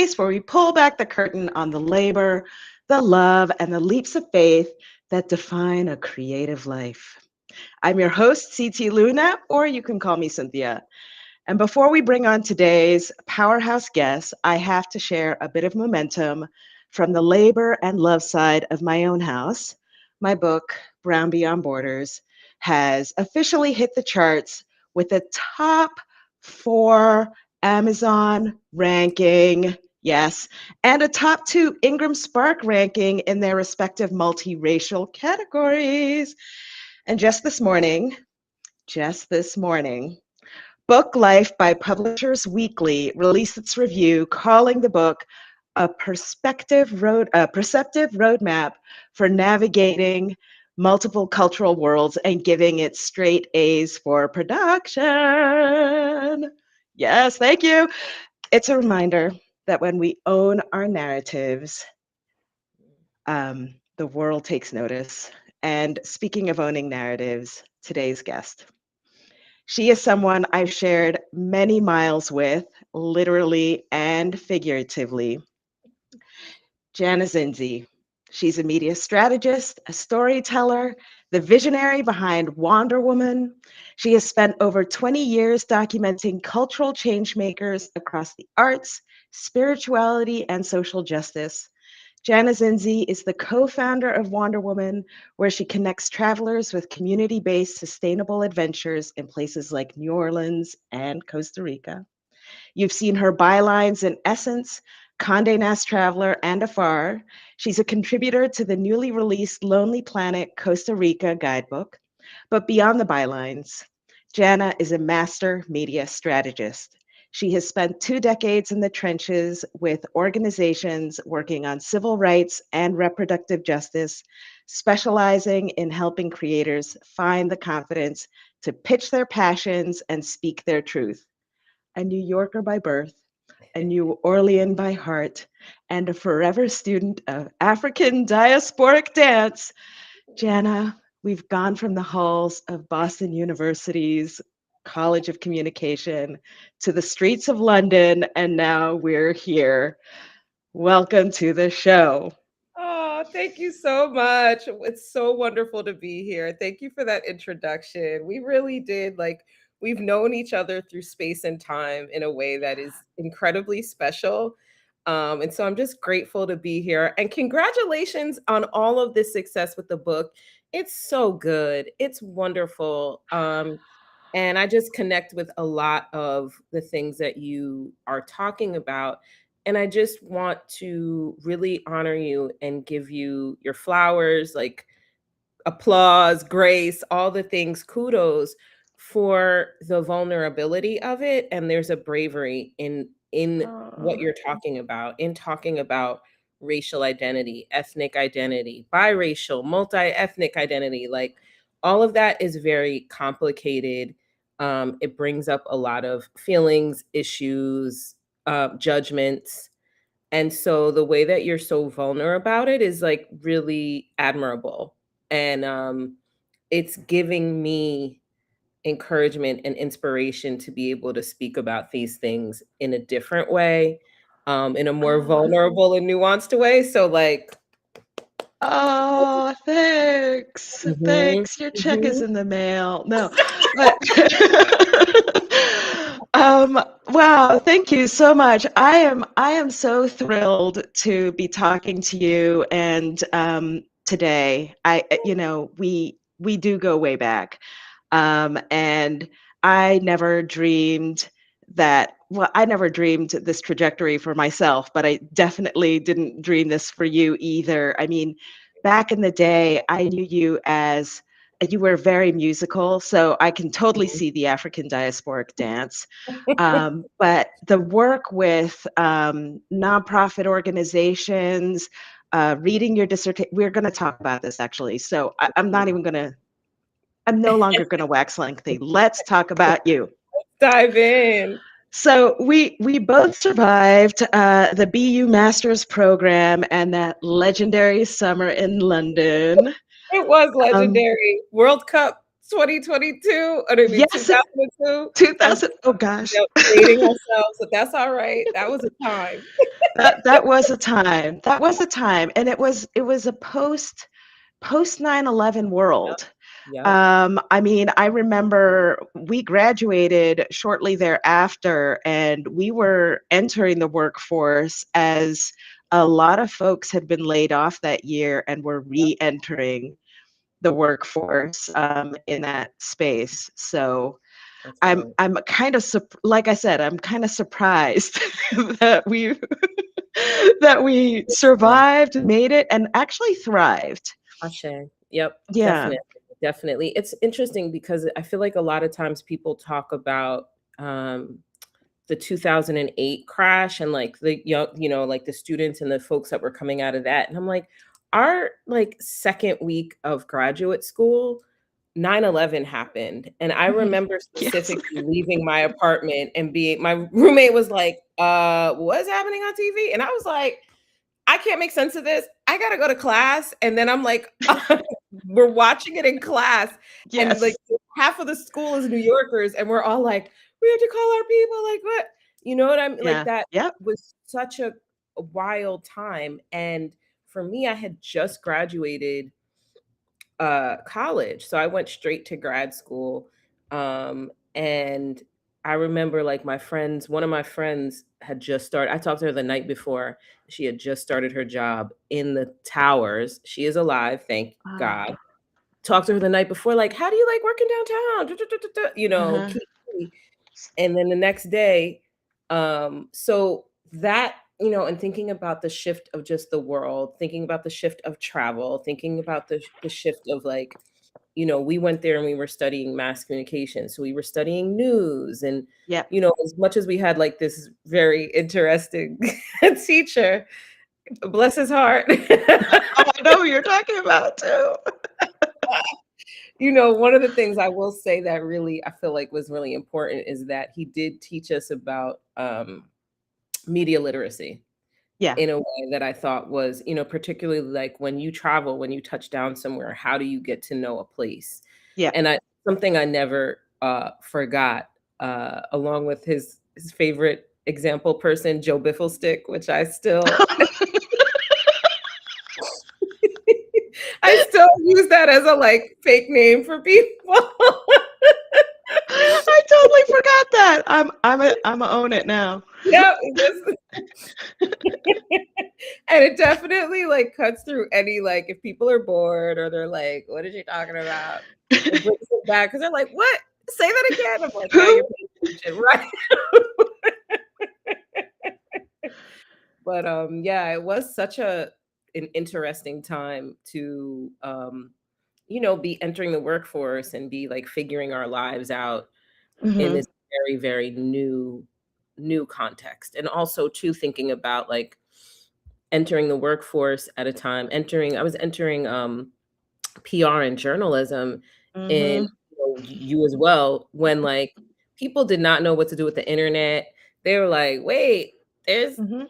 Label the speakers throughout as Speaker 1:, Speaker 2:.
Speaker 1: space where we pull back the curtain on the labor, the love, and the leaps of faith that define a creative life. I'm your host, CT Luna, or you can call me Cynthia. And before we bring on today's powerhouse guest, I have to share a bit of momentum from the labor and love side of my own house. My book, Brown Beyond Borders, has officially hit the charts with a top 4 Amazon ranking, yes, and a top 2 Ingram Spark ranking in their respective multiracial categories. And just this morning, Book Life by Publishers Weekly released its review calling the book a perceptive roadmap for navigating multiple cultural worlds and giving it straight A's for production. Yes, thank you. It's a reminder that when we own our narratives, the world takes notice. And speaking of owning narratives, today's guest. She is someone I've shared many miles with, literally and figuratively. Janna Zinzi. She's a media strategist, a storyteller, the visionary behind Wander Womxn. She has spent over 20 years documenting cultural change makers across the arts, spirituality, and social justice. Janna Zinzi is the co-founder of Wander Womxn, where she connects travelers with community-based sustainable adventures in places like New Orleans and Costa Rica. You've seen her bylines in Essence, Condé Nast Traveler, and Afar. She's a contributor to the newly released Lonely Planet Costa Rica guidebook. But beyond the bylines, Janna is a master media strategist. She has spent 2 decades in the trenches with organizations working on civil rights and reproductive justice, specializing in helping creators find the confidence to pitch their passions and speak their truth. A New Yorker by birth, a New Orlean by heart, and a forever student of African diasporic dance, Janna, we've gone from the halls of Boston University's College of Communication to the streets of London, and now we're here. Welcome to the show.
Speaker 2: Oh, thank you so much. It's so wonderful to be here. Thank you for that introduction. We really did we've known each other through space and time in a way that is incredibly special. And so I'm just grateful to be here. And congratulations on all of this success with the book. It's so good. It's wonderful. And I just connect with a lot of the things that you are talking about. And I just want to really honor you and give you your flowers, like applause, grace, all the things, kudos for the vulnerability of it. And there's a bravery in what you're talking about racial identity, ethnic identity, biracial, multi-ethnic identity. Like all of that is very complicated. It brings up a lot of feelings, issues, judgments. And so the way that you're so vulnerable about it is like really admirable. And it's giving me encouragement and inspiration to be able to speak about these things in a different way, in a more vulnerable and nuanced way. So like,
Speaker 1: Oh, thanks.
Speaker 2: mhm,
Speaker 1: Thanks. Your check is
Speaker 2: mhm.
Speaker 1: in the mail. No, but wow, thank you so much. I am so thrilled to be talking to you and today. We do go way back. And I never dreamed I never dreamed this trajectory for myself, but I definitely didn't dream this for you either. I mean, back in the day, I knew you as you were very musical, so I can totally see the African diasporic dance. But the work with nonprofit organizations, reading your dissertation, we're going to talk about this actually. So I'm no longer going to wax lengthy. Let's talk about you.
Speaker 2: Dive in.
Speaker 1: So we both survived the BU Masters program and that legendary summer in London.
Speaker 2: It was
Speaker 1: Um,
Speaker 2: legendary. World Cup 2022, or I mean
Speaker 1: Yes,
Speaker 2: 2002. I'm
Speaker 1: 2000. Oh gosh.
Speaker 2: yep, dating ourselves, but that's all right. That was a time.
Speaker 1: That was a time. That was a time. And it was a post 9/11
Speaker 2: Yep.
Speaker 1: world.
Speaker 2: Yep.
Speaker 1: I mean, I remember we graduated shortly thereafter, and we were entering the workforce as a lot of folks had been laid off that year and were
Speaker 2: Yep.
Speaker 1: re-entering the workforce in that space. So
Speaker 2: That's
Speaker 1: I'm
Speaker 2: right.
Speaker 1: I'm kind of like I said, I'm kind of surprised that we
Speaker 2: Yeah.
Speaker 1: survived, made it, and actually thrived.
Speaker 2: Ashe. Yep,
Speaker 1: Yeah.
Speaker 2: definitely, definitely. It's interesting because I feel like a lot of times people talk about the 2008 crash and like the young, like the students and the folks that were coming out of that. And I'm like, our like second week of graduate school, 9/11 happened. And I
Speaker 1: Mhm.
Speaker 2: remember
Speaker 1: Yes.
Speaker 2: specifically leaving my apartment and being, my roommate was like, what's happening on TV? And I was like, I can't make sense of this. I gotta go to class. And then I'm like, we're watching it in class. And like
Speaker 1: Yes.
Speaker 2: half of the school is New Yorkers. And we're all like, we have to call our people. Like, what? You know what I mean? Like,
Speaker 1: Yeah.
Speaker 2: that
Speaker 1: Yep.
Speaker 2: was such a wild time. And for me, I had just graduated college. So I went straight to grad school. And I remember like one of my friends had just started. I talked to her the night before. She had just started her job in the towers. She is alive, thank God.
Speaker 1: Ah,
Speaker 2: Talked to her the night before, like, how do you like working downtown?
Speaker 1: uh-huh.
Speaker 2: Key. And then the next day, so that, and thinking about the shift of just the world, thinking about the shift of travel, thinking about the shift of like, we went there and we were studying mass communication. So we were studying news and,
Speaker 1: Yep.
Speaker 2: as much as we had like this very interesting teacher, bless his heart.
Speaker 1: Oh, I know who you're talking about too.
Speaker 2: One of the things I will say that really I feel like was really important is that he did teach us about media literacy
Speaker 1: Yeah.
Speaker 2: in a way that I thought was, particularly like when you travel, when you touch down somewhere, how do you get to know a place?
Speaker 1: Yeah.
Speaker 2: And something I never forgot, along with his favorite example person, Joe Bifflestick, which I still I still use that as a like fake name for people.
Speaker 1: I totally forgot that. I'm a own it now.
Speaker 2: Yeah, and it definitely like cuts through any like if people are bored or they're like, "What is she talking about?" It brings it back because they're like, "What? Say that again." I'm like, "Yeah, you're
Speaker 1: Who?
Speaker 2: paying attention, right?" But yeah, it was such an interesting time to be entering the workforce and be like figuring our lives out in
Speaker 1: Hmm.
Speaker 2: this very, very new context. And also too thinking about like entering the workforce at a time, I was entering PR and journalism in
Speaker 1: Hmm.
Speaker 2: you as well, when like people did not know what to do with the internet. They were like, wait, there's
Speaker 1: Hmm.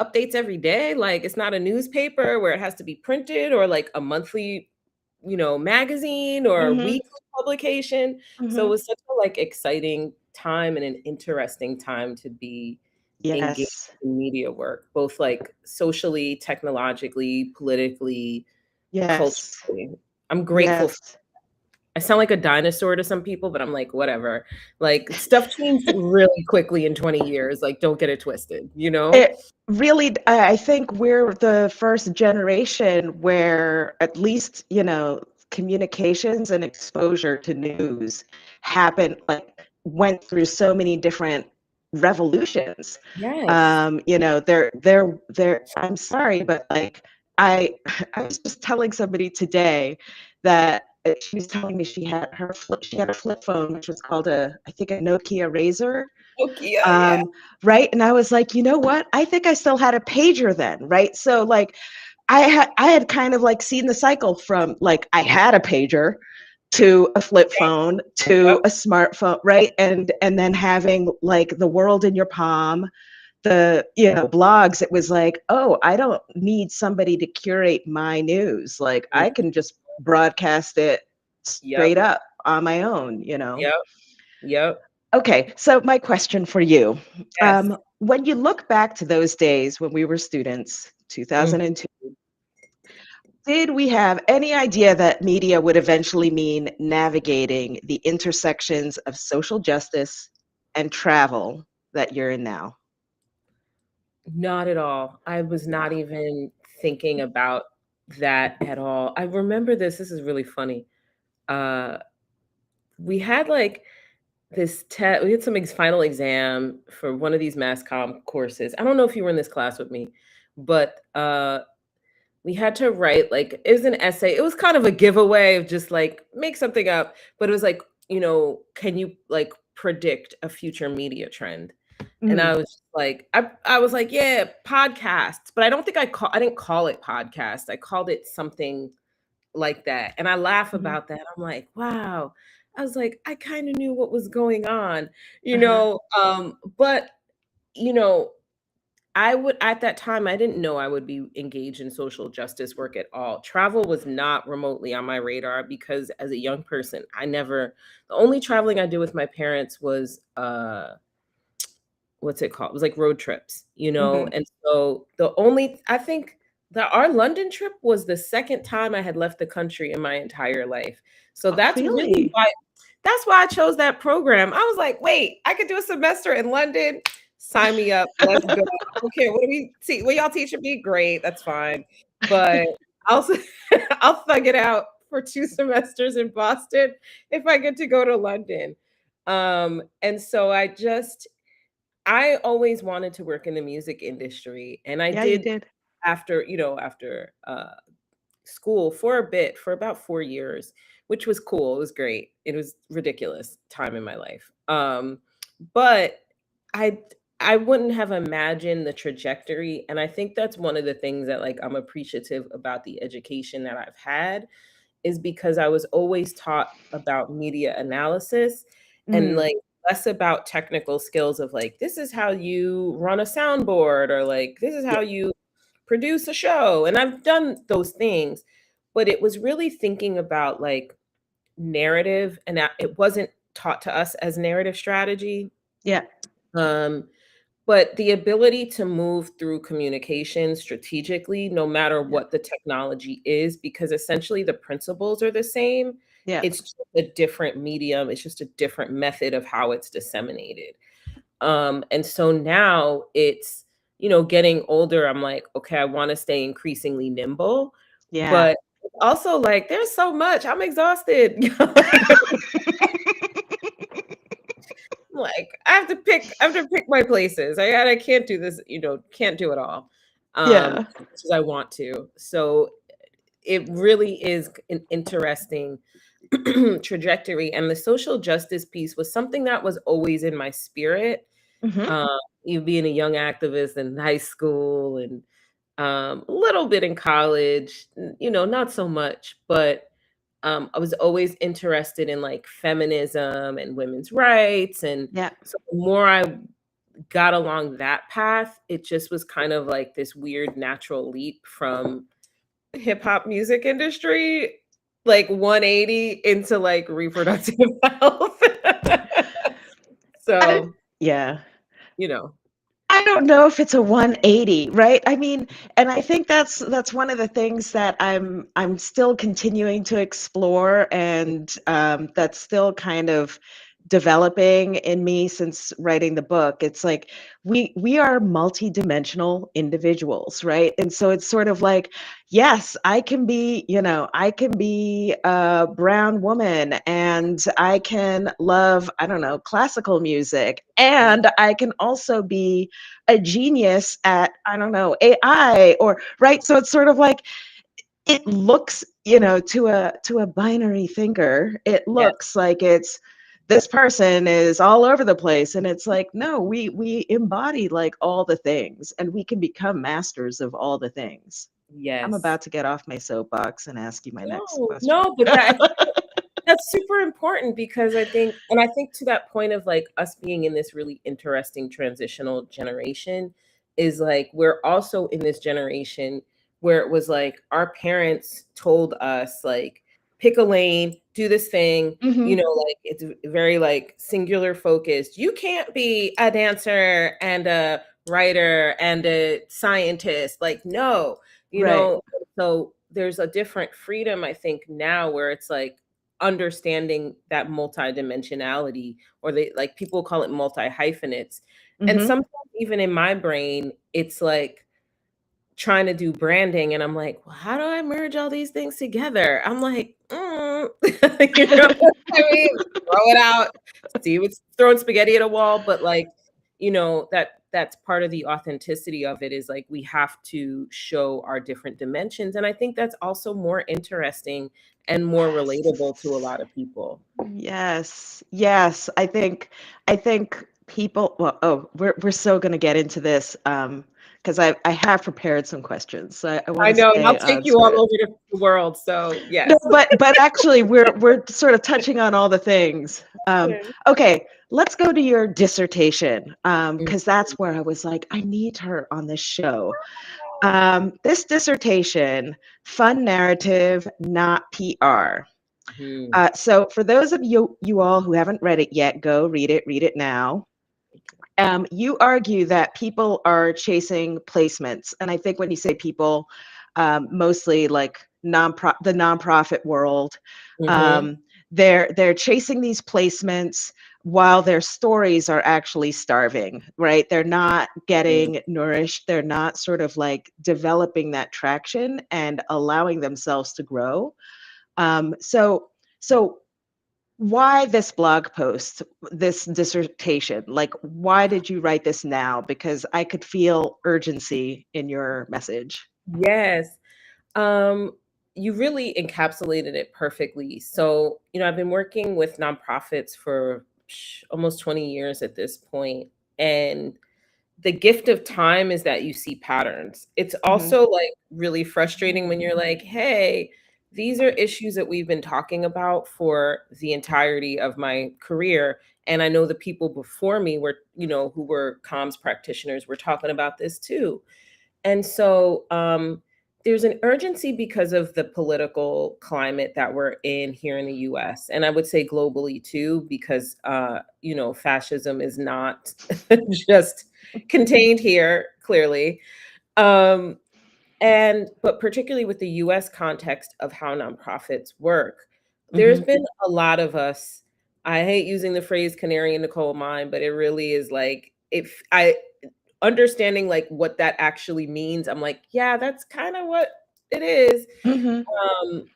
Speaker 2: updates every day. Like it's not a newspaper where it has to be printed or like a monthly, magazine or a
Speaker 1: Hmm.
Speaker 2: weekly publication. So it
Speaker 1: Hmm.
Speaker 2: was such a like exciting time and an interesting time to be engaged
Speaker 1: Yes.
Speaker 2: in media work, both like socially, technologically, politically,
Speaker 1: Yes.
Speaker 2: culturally. I'm grateful.
Speaker 1: Yes.
Speaker 2: I sound like a dinosaur to some people, but I'm like, whatever. Like stuff changed really quickly in 20 years. Like, don't get it twisted, you know?
Speaker 1: It really, I think we're the first generation where at least, communications and exposure to news happened, like, went through so many different revolutions.
Speaker 2: Yes.
Speaker 1: I'm sorry, but like, I, I was just telling somebody today that she was telling me she had a flip phone, which was called I think a Nokia Razor.
Speaker 2: Okay, yeah.
Speaker 1: um, right? And I was like, you know what? I think I still had a pager then, right? So like I had kind of like seen the cycle from like I had a pager to a flip phone to
Speaker 2: Yep.
Speaker 1: a smartphone, right? And then having like the world in your palm, the blogs. It was like, oh, I don't need somebody to curate my news. Like
Speaker 2: Mm,
Speaker 1: I can just broadcast it
Speaker 2: yep.
Speaker 1: straight up. on my own, you know?
Speaker 2: Yep. Yep.
Speaker 1: Okay, so my question for you.
Speaker 2: Yes.
Speaker 1: When you look back to those days when we were students,
Speaker 2: Mm.
Speaker 1: 2002, did we have any idea that media would eventually mean navigating the intersections of social justice and travel that you're in now?
Speaker 2: Not at all. I was not
Speaker 1: Wow.
Speaker 2: even thinking about that at all. I remember this is really funny. Uh, we had like we had some final exam for one of these mass comm courses. I don't know if you were in this class with me, but we had to write like it was an essay. It was kind of a giveaway of just like make something up, but it was like, can you like predict a future media trend? And I
Speaker 1: Mm,
Speaker 2: was just like, I was like, yeah, podcasts, but I don't think I didn't call it podcast. I called it something like that. And I laugh
Speaker 1: mhm,
Speaker 2: about that. I'm like, wow. I was like, I kind of knew what was going on,
Speaker 1: uh-huh.
Speaker 2: but you know, I would at that time I didn't know I would be engaged in social justice work at all. Travel was not remotely on my radar because as a young person, the only traveling I did with my parents was what's it called? It was like road trips,
Speaker 1: Mhm.
Speaker 2: and so the only I think that our London trip was the second time I had left the country in my entire life. So
Speaker 1: Oh, really?
Speaker 2: that's why I chose that program. I was like, "Wait, I could do a semester in London. Sign me up. Let's go. I don't care. What do we see? What y'all teaching me? Great, that's fine. But I'll I'll thug it out for 2 semesters in Boston if I get to go to London." And so I always wanted to work in the music industry, and I
Speaker 1: Yeah, you
Speaker 2: did
Speaker 1: did.
Speaker 2: after school for a bit, for about 4 years, which was cool. It was great. It was ridiculous time in my life. But I I wouldn't have imagined the trajectory, and I think that's one of the things that, like, I'm appreciative about the education that I've had is because I was always taught about media analysis and
Speaker 1: Mm,
Speaker 2: like less about technical skills of like, this is how you run a soundboard or like, this is
Speaker 1: yeah,
Speaker 2: how you produce a show. And I've done those things, but it was really thinking about like narrative and it wasn't taught to us as narrative strategy.
Speaker 1: yeah,
Speaker 2: Um, but the ability to move through communication strategically, no matter
Speaker 1: yeah,
Speaker 2: what the technology is, because essentially the principles are the same.
Speaker 1: yeah,
Speaker 2: It's just a different medium. It's just a different method of how it's disseminated. And so now it's, getting older, I'm like, okay, I want to stay increasingly nimble,
Speaker 1: yeah.
Speaker 2: but also like there's so much. I'm exhausted. Like, I have to pick my places. I can't do this, can't do it all,
Speaker 1: Yeah,
Speaker 2: as much as I want to. So, it really is an interesting trajectory, and the social justice piece was something that was always in my spirit,
Speaker 1: mhm,
Speaker 2: um, you being a young activist in high school and, a little bit in college, not so much, but I was always interested in like feminism and women's rights. And
Speaker 1: yeah.
Speaker 2: so the more I got along that path, it just was kind of like this weird natural leap from hip hop music industry, like 180 into like reproductive health.
Speaker 1: I
Speaker 2: So,
Speaker 1: yeah.
Speaker 2: you know,
Speaker 1: I don't know if it's a 180, right? I mean, and I think that's one of the things that I'm still continuing to explore, and that's still kind of developing in me since writing the book. It's like we are multidimensional individuals, right? And so it's sort of like, yes, I can be, I can be a brown woman and I can love, I don't know, classical music, and I can also be a genius at, I don't know, AI, or right. So it's sort of like it looks, to a binary thinker, it
Speaker 2: yes,
Speaker 1: looks like it's this person is all over the place, and it's like, no, we embody like all the things, and we can become masters of all the things. I'm
Speaker 2: yes.
Speaker 1: about to get off my soapbox and ask you my next
Speaker 2: No,
Speaker 1: question.
Speaker 2: no, but that's super important because I think to that point of like us being in this really interesting transitional generation is like we're also in this generation where it was like our parents told us like pick a lane, do this thing,
Speaker 1: Mhm.
Speaker 2: like it's very like singular focused. You can't be a dancer and a writer and a scientist. Like, no,
Speaker 1: Right.
Speaker 2: so there's a different freedom, I think, now where it's like understanding that multidimensionality, or they like people call it multi hyphenates. And
Speaker 1: Mhm.
Speaker 2: sometimes even in my brain, it's like trying to do branding and I'm like, well, how do I merge all these things together? I'm like, you know what I mean? Throw it out, see what's throwing spaghetti at a wall. But like, that's part of the authenticity of it, is like we have to show our different dimensions. And I think that's also more interesting and more relatable to a
Speaker 1: Yes.
Speaker 2: lot of people.
Speaker 1: Yes. Yes. I think people, well, we're so going to get into this because I have prepared some questions. So I want
Speaker 2: I
Speaker 1: to
Speaker 2: know, and
Speaker 1: stay
Speaker 2: I'll take
Speaker 1: on
Speaker 2: you all
Speaker 1: script.
Speaker 2: over the world. So
Speaker 1: No,
Speaker 2: yes.
Speaker 1: but actually we're sort of touching on all the things.
Speaker 2: Okay.
Speaker 1: Okay, let's go to your dissertation
Speaker 2: Mhm.
Speaker 1: because that's where I was like, I need her on this show. This dissertation, fun narrative, not PR.
Speaker 2: Mhm.
Speaker 1: So for those of you all who haven't read it yet, go read it. Read it now. You argue that people are chasing placements, and I think when you say people, mostly like the nonprofit world,
Speaker 2: Mhm.
Speaker 1: um, they're chasing these placements while their stories are actually starving, right? They're not
Speaker 2: Mhm.
Speaker 1: getting nourished. They're not sort of like developing that traction and allowing themselves to grow. So why this blog post, this dissertation? Like, why did you write this now? Because I could feel urgency in your message.
Speaker 2: Yes. Um, you really encapsulated it perfectly. So, I've been working with nonprofits for almost 20 years at this point, and the gift of time is that you see patterns. It's
Speaker 1: Mhm,
Speaker 2: also like really frustrating when you're like, hey, these are issues that we've been talking about for the entirety of my career. And I know the people before me were, who were comms practitioners, were talking about this too. And so there's an urgency because of the political climate that we're in here in the US. And I would say globally too, because, fascism is not just contained here, clearly. Um, but particularly with the US context of how nonprofits work, there's
Speaker 1: mhm,
Speaker 2: been a lot of us. I hate using the phrase canary in the coal mine, but it really is like, if I understanding like what that actually means, I'm like, yeah, that's kind of what it is.
Speaker 1: mhm,
Speaker 2: Um,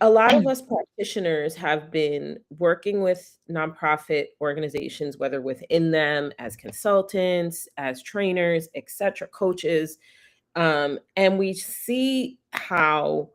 Speaker 2: a lot of us practitioners have been working with nonprofit organizations, whether within them as consultants, as trainers, etc., coaches, and we see how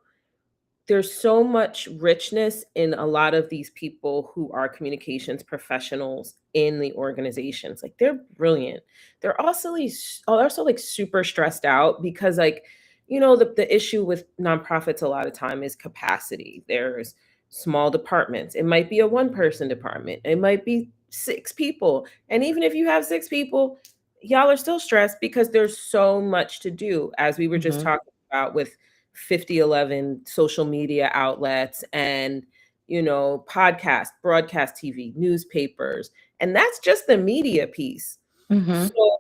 Speaker 2: there's so much richness in a lot of these people who are communications professionals in the organizations. Like, they're brilliant. They're also like super stressed out because like, the issue with nonprofits a lot of time is capacity. There's small departments. It might be a one person department. It might be six people. And even if you have six people, y'all are still stressed because there's so much to do, as we were just
Speaker 1: mhm,
Speaker 2: talking about with 5011 social media outlets and podcast, broadcast TV, newspapers, and that's just the media piece.
Speaker 1: mhm,
Speaker 2: So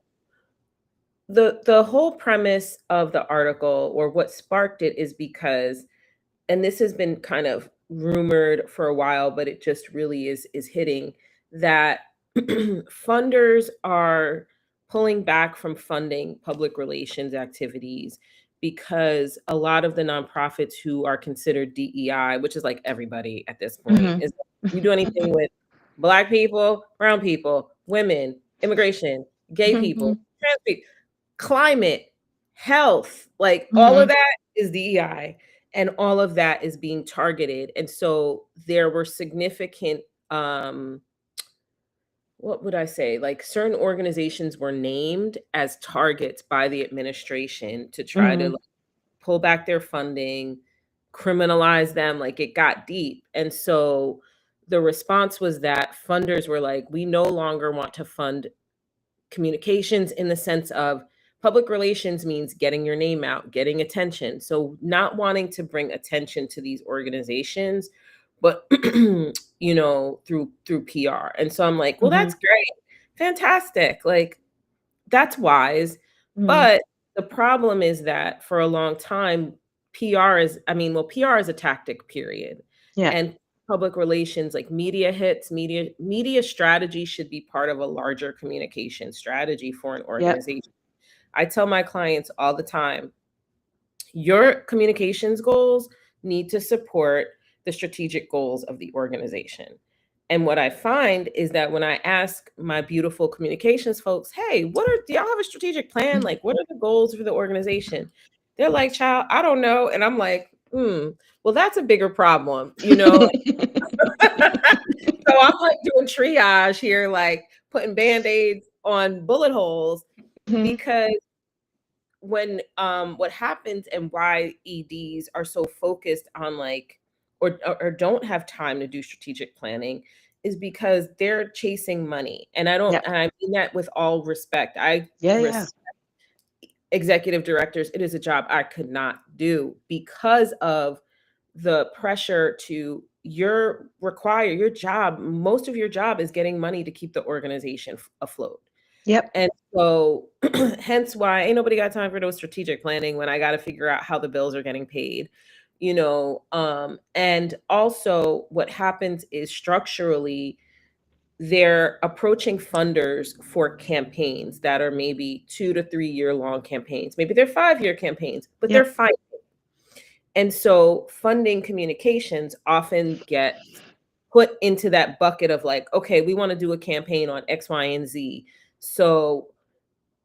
Speaker 2: the whole premise of the article, or what sparked it, is because, and this has been kind of rumored for a while, but it just really is hitting, that funders are pulling back from funding public relations activities because a lot of the nonprofits who are considered DEI, which is like everybody at this point,
Speaker 1: mhm,
Speaker 2: is you do anything with Black people, brown people, women, immigration, gay people,
Speaker 1: mhm,
Speaker 2: trans people, climate, health, like all of
Speaker 1: mhm,
Speaker 2: that is DEI, and all of that is being targeted. And so there were significant, what would I say? Like, certain organizations were named as targets by the administration to try to
Speaker 1: mhm,
Speaker 2: like, pull back their funding, criminalize them. Like, it got deep. And so the response was that funders were like, we no longer want to fund communications in the sense of Public relations means getting your name out, getting attention. So not wanting to bring attention to these organizations, but through PR. And so I'm like, well,
Speaker 1: Mm-hmm.
Speaker 2: that's great. Fantastic. Like, that's wise.
Speaker 1: Mm-hmm.
Speaker 2: But the problem is that for a long time, PR is a tactic, period.
Speaker 1: Yeah.
Speaker 2: And public relations, like media hits, media strategy should be part of a larger communication strategy for an
Speaker 1: Yep.
Speaker 2: organization. I tell my clients all the time, your communications goals need to support the strategic goals of the organization. And what I find is that when I ask my beautiful communications folks, hey, do y'all have a strategic plan? Like, what are the goals for the organization? They're like, child, I don't know. And I'm like, well, that's a bigger problem, So I'm like doing triage here, like putting band-aids on bullet holes, because when what happens and why EDs are so focused on like or don't have time to do strategic planning is because they're chasing money. And
Speaker 1: Yep.
Speaker 2: I mean that with all respect. I
Speaker 1: Yeah.
Speaker 2: respect executive directors. It is a job I could not do because of the pressure to your job. Most of your job is getting money to keep the organization afloat.
Speaker 1: Yep.
Speaker 2: And so hence why ain't nobody got time for no strategic planning when I got to figure out how the bills are getting paid, and also what happens is structurally they're approaching funders for campaigns that are maybe 2 to 3 year long campaigns. Maybe they're 5-year campaigns, but they're
Speaker 1: Yep.
Speaker 2: fine. And so funding communications often gets put into that bucket of like, okay, we want to do a campaign on X, Y, and Z. So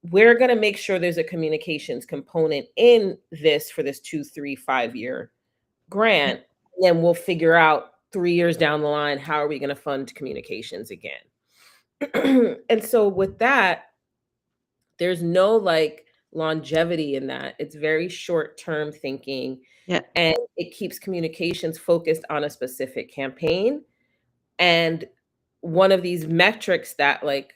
Speaker 2: we're going to make sure there's a communications component in this for this 2, 3, 5-year grant. And then we'll figure out 3 years down the line, how are we going to fund communications again? And so with that, there's no like longevity in that. It's very short-term thinking.
Speaker 1: Yeah.
Speaker 2: And it keeps communications focused on a specific campaign. And one of these metrics that like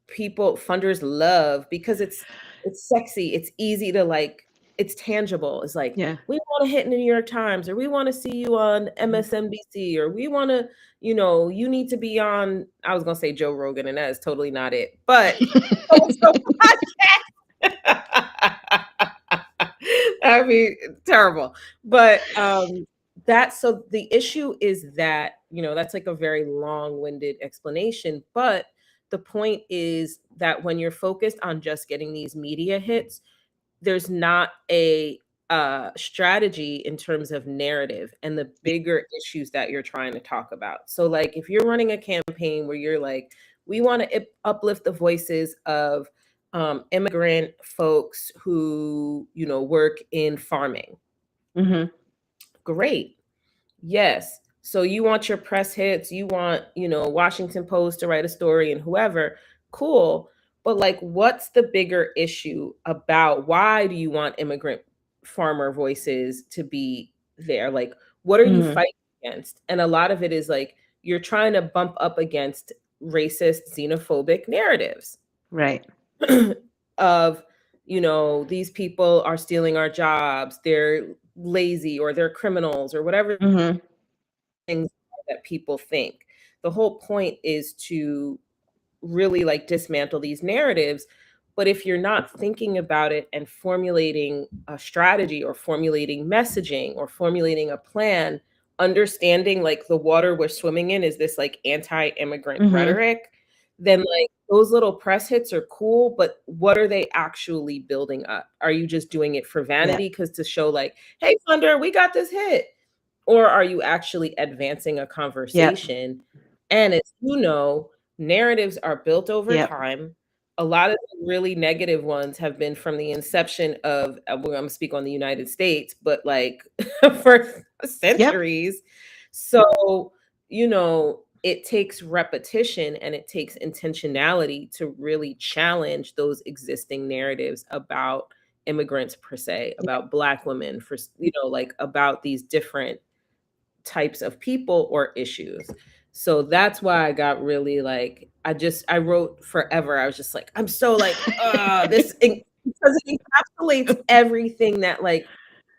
Speaker 2: funders love because it's sexy, it's easy to like, it's tangible. It's like,
Speaker 1: Yeah.
Speaker 2: we want to hit in the New York Times, or we want to see you on MSNBC, or we want to, you need to be on, I was going to say Joe Rogan, and that is totally not it. But I mean, terrible. But so the issue is that, that's like a very long-winded explanation. But the point is that when you're focused on just getting these media hits, there's not a strategy in terms of narrative and the bigger issues that you're trying to talk about. So like if you're running a campaign where you're like, we want to uplift the voices of immigrant folks who, work in farming. Great. Yes. So you want your press hits, you want, Washington Post to write a story and whoever, cool. But like, what's the bigger issue about why do you want immigrant farmer voices to be there? Like, what are you fighting against? And a lot of it is like, you're trying to bump up against racist, xenophobic narratives.
Speaker 1: Right.
Speaker 2: Of, these people are stealing our jobs, they're lazy, or they're criminals, or whatever things that people think. The whole point is to really like dismantle these narratives. But if you're not thinking about it and formulating a strategy or formulating messaging or formulating a plan, understanding like the water we're swimming in is this like anti-immigrant rhetoric, then like those little press hits are cool, but what are they actually building up? Are you just doing it for vanity? Because to show like, hey, funder, we got this hit. Or are you actually advancing a conversation? And as you know, narratives are built over time. A lot of the really negative ones have been from the inception of, I'm going to speak on the United States, but like for centuries. So, it takes repetition and it takes intentionality to really challenge those existing narratives about immigrants per se, about Black women, for, like about these different types of people or issues. So that's why I got really like, I wrote forever. I was just like, I'm so like, this because it encapsulates everything that like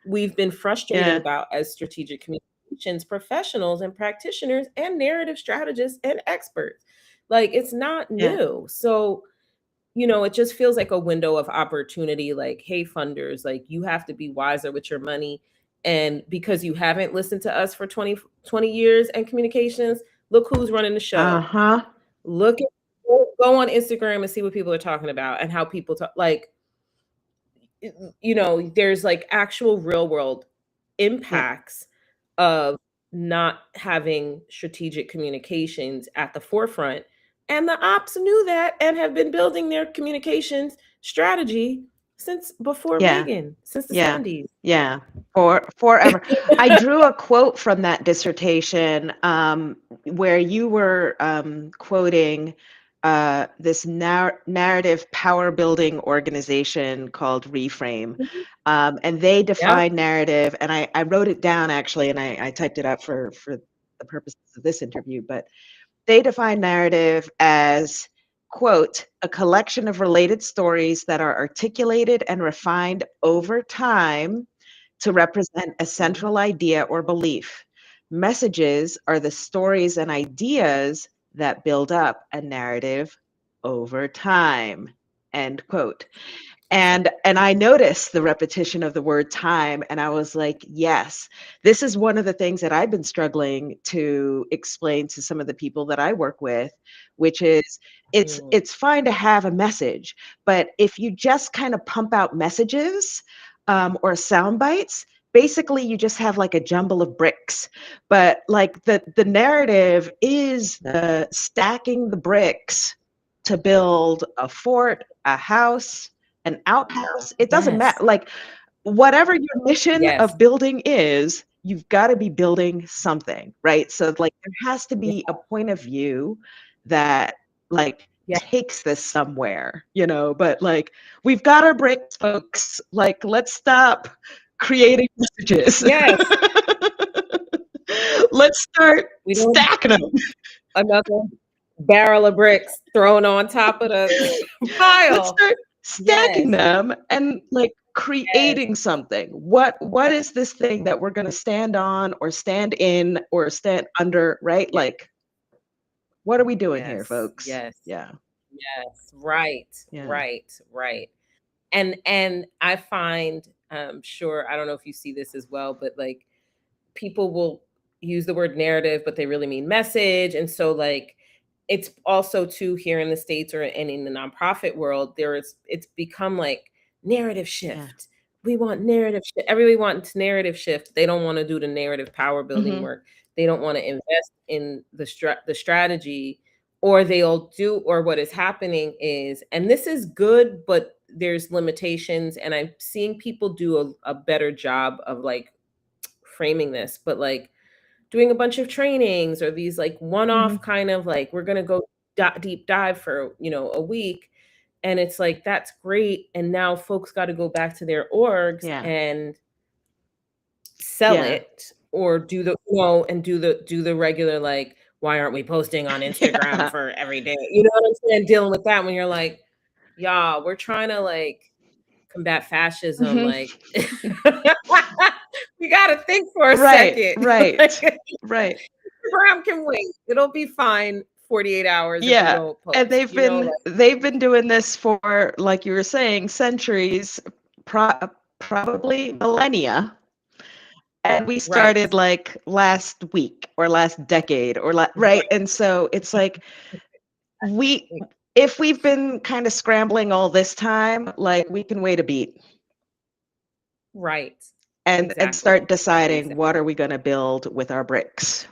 Speaker 2: we've been frustrated
Speaker 1: Yeah.
Speaker 2: about as strategic communications professionals and practitioners and narrative strategists and experts. Like it's not
Speaker 1: Yeah.
Speaker 2: new. So, it just feels like a window of opportunity. Like, hey, funders, like you have to be wiser with your money. And because you haven't listened to us for 20 years and communications, look who's running the show.
Speaker 1: Uh-huh.
Speaker 2: Look at go on Instagram and see what people are talking about and how people talk. Like, there's like actual real world
Speaker 1: Yeah.
Speaker 2: impacts of not having strategic communications at the forefront. And the ops knew that and have been building their communications strategy since before
Speaker 1: Yeah.
Speaker 2: Megan, since the
Speaker 1: Yeah.
Speaker 2: 70s.
Speaker 1: Yeah. For forever. I drew a quote from that dissertation where you were quoting this narrative power building organization called Reframe.
Speaker 2: Mhm.
Speaker 1: And they
Speaker 2: Yep.
Speaker 1: define narrative, and I wrote it down actually, and I typed it up for the purposes of this interview, but they define narrative as, quote, a collection of related stories that are articulated and refined over time to represent a
Speaker 2: Mhm.
Speaker 1: central idea or belief. Messages are the stories and ideas that build up a narrative over time, end quote. And I noticed the repetition of the word time, and I was like, yes, this is one of the things that I've been struggling to explain to some of the people that I work with, which is
Speaker 2: Mm.
Speaker 1: it's fine to have a message, but if you just kind of pump out messages or sound bites, basically you just have like a jumble of bricks. But like the narrative is the stacking the bricks to build a fort, a house, an outhouse. It doesn't matter.
Speaker 2: Yes.
Speaker 1: Like whatever your mission
Speaker 2: Yes.
Speaker 1: of building is, you've got to be building something, right? So like there has to
Speaker 2: Yeah.
Speaker 1: be a point of view that like
Speaker 2: Yeah.
Speaker 1: takes this somewhere, but like we've got our bricks, folks. Like let's stop creating messages.
Speaker 2: Yes.
Speaker 1: Let's start
Speaker 2: We don't
Speaker 1: stacking them.
Speaker 2: another barrel of bricks thrown on top of the
Speaker 1: Let's
Speaker 2: pile.
Speaker 1: start stacking
Speaker 2: Yes.
Speaker 1: them and like
Speaker 2: Yes.
Speaker 1: creating something. What is this thing that we're going to stand on or stand in or stand under, right? Like what are we doing here,
Speaker 2: Yes.
Speaker 1: folks?
Speaker 2: Yes.
Speaker 1: Yeah.
Speaker 2: Yes. Right.
Speaker 1: Yeah.
Speaker 2: Right. Right. And I find, sure, I don't know if you see this as well, but like people will use the word narrative, but they really mean message. And so like it's also too here in the States or and in the nonprofit world, it's become like narrative
Speaker 1: Yeah.
Speaker 2: shift. We want narrative shift. Everybody wants narrative shift. They don't want to do the narrative power building
Speaker 1: Mhm.
Speaker 2: work. They don't want to invest in the strategy, or they'll do, or what is happening is, and this is good, but there's limitations. And I'm seeing people do a better job of like framing this, but like doing a bunch of trainings or these like one-off
Speaker 1: Mhm.
Speaker 2: kind of like we're going to go deep dive for a week, and it's like that's great, and now folks got to go back to their orgs
Speaker 1: Yeah.
Speaker 2: and sell
Speaker 1: Yeah.
Speaker 2: it, or do the and do the regular like, why aren't we posting on Instagram
Speaker 1: Yeah.
Speaker 2: for every day, what I'm saying, dealing with that when you're like, y'all, we're trying to like combat fascism,
Speaker 1: Mhm.
Speaker 2: like we gotta think for a
Speaker 1: Right.
Speaker 2: second.
Speaker 1: Right.
Speaker 2: Like,
Speaker 1: Right.
Speaker 2: Instagram can wait. It'll be fine 48 hours if we
Speaker 1: Yeah.
Speaker 2: don't
Speaker 1: And
Speaker 2: post,
Speaker 1: they've been doing this for, like you were saying, centuries, probably millennia. And we
Speaker 2: right.
Speaker 1: started like last week or last decade or right.
Speaker 2: Right.
Speaker 1: And so it's like we if we've been kind of scrambling all this time, like we can wait a beat
Speaker 2: Right.
Speaker 1: and start
Speaker 2: Exactly.
Speaker 1: deciding
Speaker 2: Exactly.
Speaker 1: what are we going to build with our bricks.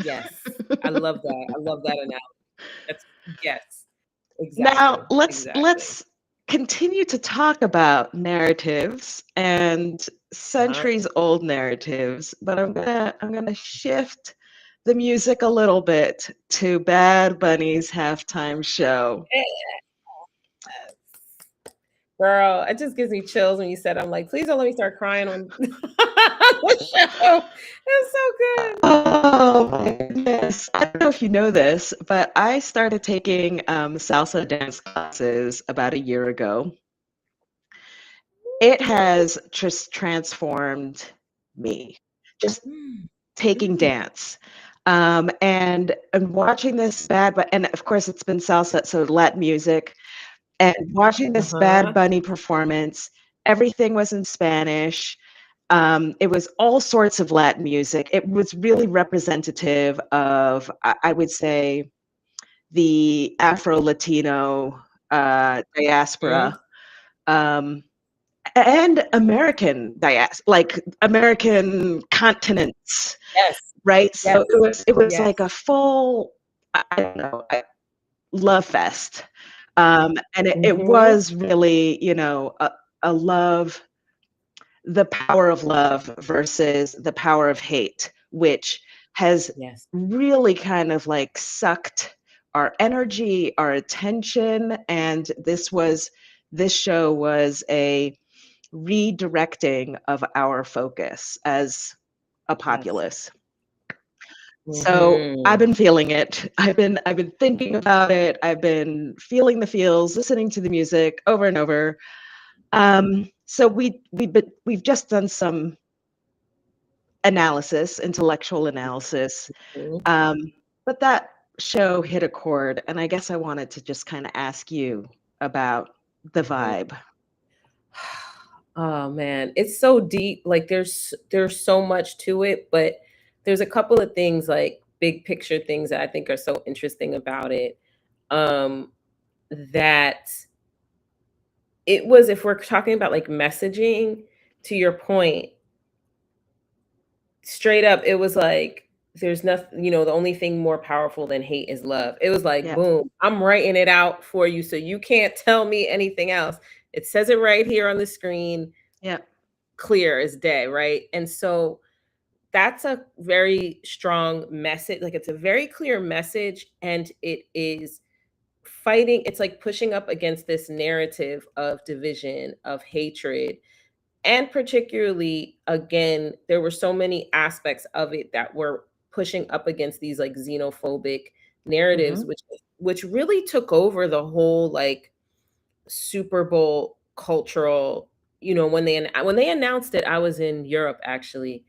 Speaker 2: Yes. I love that. I love that analogy. That's yes.
Speaker 1: Now
Speaker 2: Exactly. Exactly.
Speaker 1: let's continue to talk about narratives and
Speaker 2: Uh-huh.
Speaker 1: centuries old narratives, but I'm gonna shift the music a little bit to Bad Bunny's halftime show.
Speaker 2: Girl, it just gives me chills when you said, I'm like, please don't let me start crying on the show. It's so good.
Speaker 1: Oh my goodness. I don't know if you know this, but I started taking salsa dance classes about a year ago. it has just transformed me. Just
Speaker 2: Mm.
Speaker 1: taking
Speaker 2: Mm.
Speaker 1: dance. And watching this and of course it's been salsa, so Latin music, and watching this Bad
Speaker 2: Uh-huh.
Speaker 1: Bunny performance, everything was in Spanish. It was all sorts of Latin music. It was really representative of, I would say, the Afro-Latino
Speaker 2: Mhm.
Speaker 1: diaspora, um, and like American continents,
Speaker 2: Yes.
Speaker 1: right? So
Speaker 2: Yes.
Speaker 1: it was like
Speaker 2: Yes.
Speaker 1: a full, I don't know, love fest. And it
Speaker 2: Mhm.
Speaker 1: was really, a love, the power of love versus the power of hate, which has
Speaker 2: Yes.
Speaker 1: really kind of like sucked our energy, our attention. And this show was a redirecting of our focus as a
Speaker 2: Yes.
Speaker 1: populace. So I've
Speaker 2: Mhm.
Speaker 1: been feeling it. I've been thinking about it. I've been feeling the feels, listening to the music over and over. So we've just done some analysis, intellectual analysis.
Speaker 2: Mhm.
Speaker 1: Um, but that show hit a chord, and I guess I wanted to just kind of ask you about the
Speaker 2: Mhm.
Speaker 1: vibe.
Speaker 2: Oh man, it's so deep. Like there's so much to it, but there's a couple of things like big picture things that I think are so interesting about it. Um that it was, if we're talking about like messaging, to your point, straight up, it was like, there's nothing, the only thing more powerful than hate is love. It was like,
Speaker 1: Yep.
Speaker 2: boom, I'm writing it out for you so you can't tell me anything else. It says it right here on the screen,
Speaker 1: Yep.
Speaker 2: clear as day, right? And so that's a very strong message. Like it's a very clear message, and it is fighting, it's like pushing up against this narrative of division, of hatred. And particularly, again, there were so many aspects of it that were pushing up against these like xenophobic narratives,
Speaker 1: Hmm.
Speaker 2: which really took over the whole like Super Bowl cultural. When they announced it, I was in Europe actually,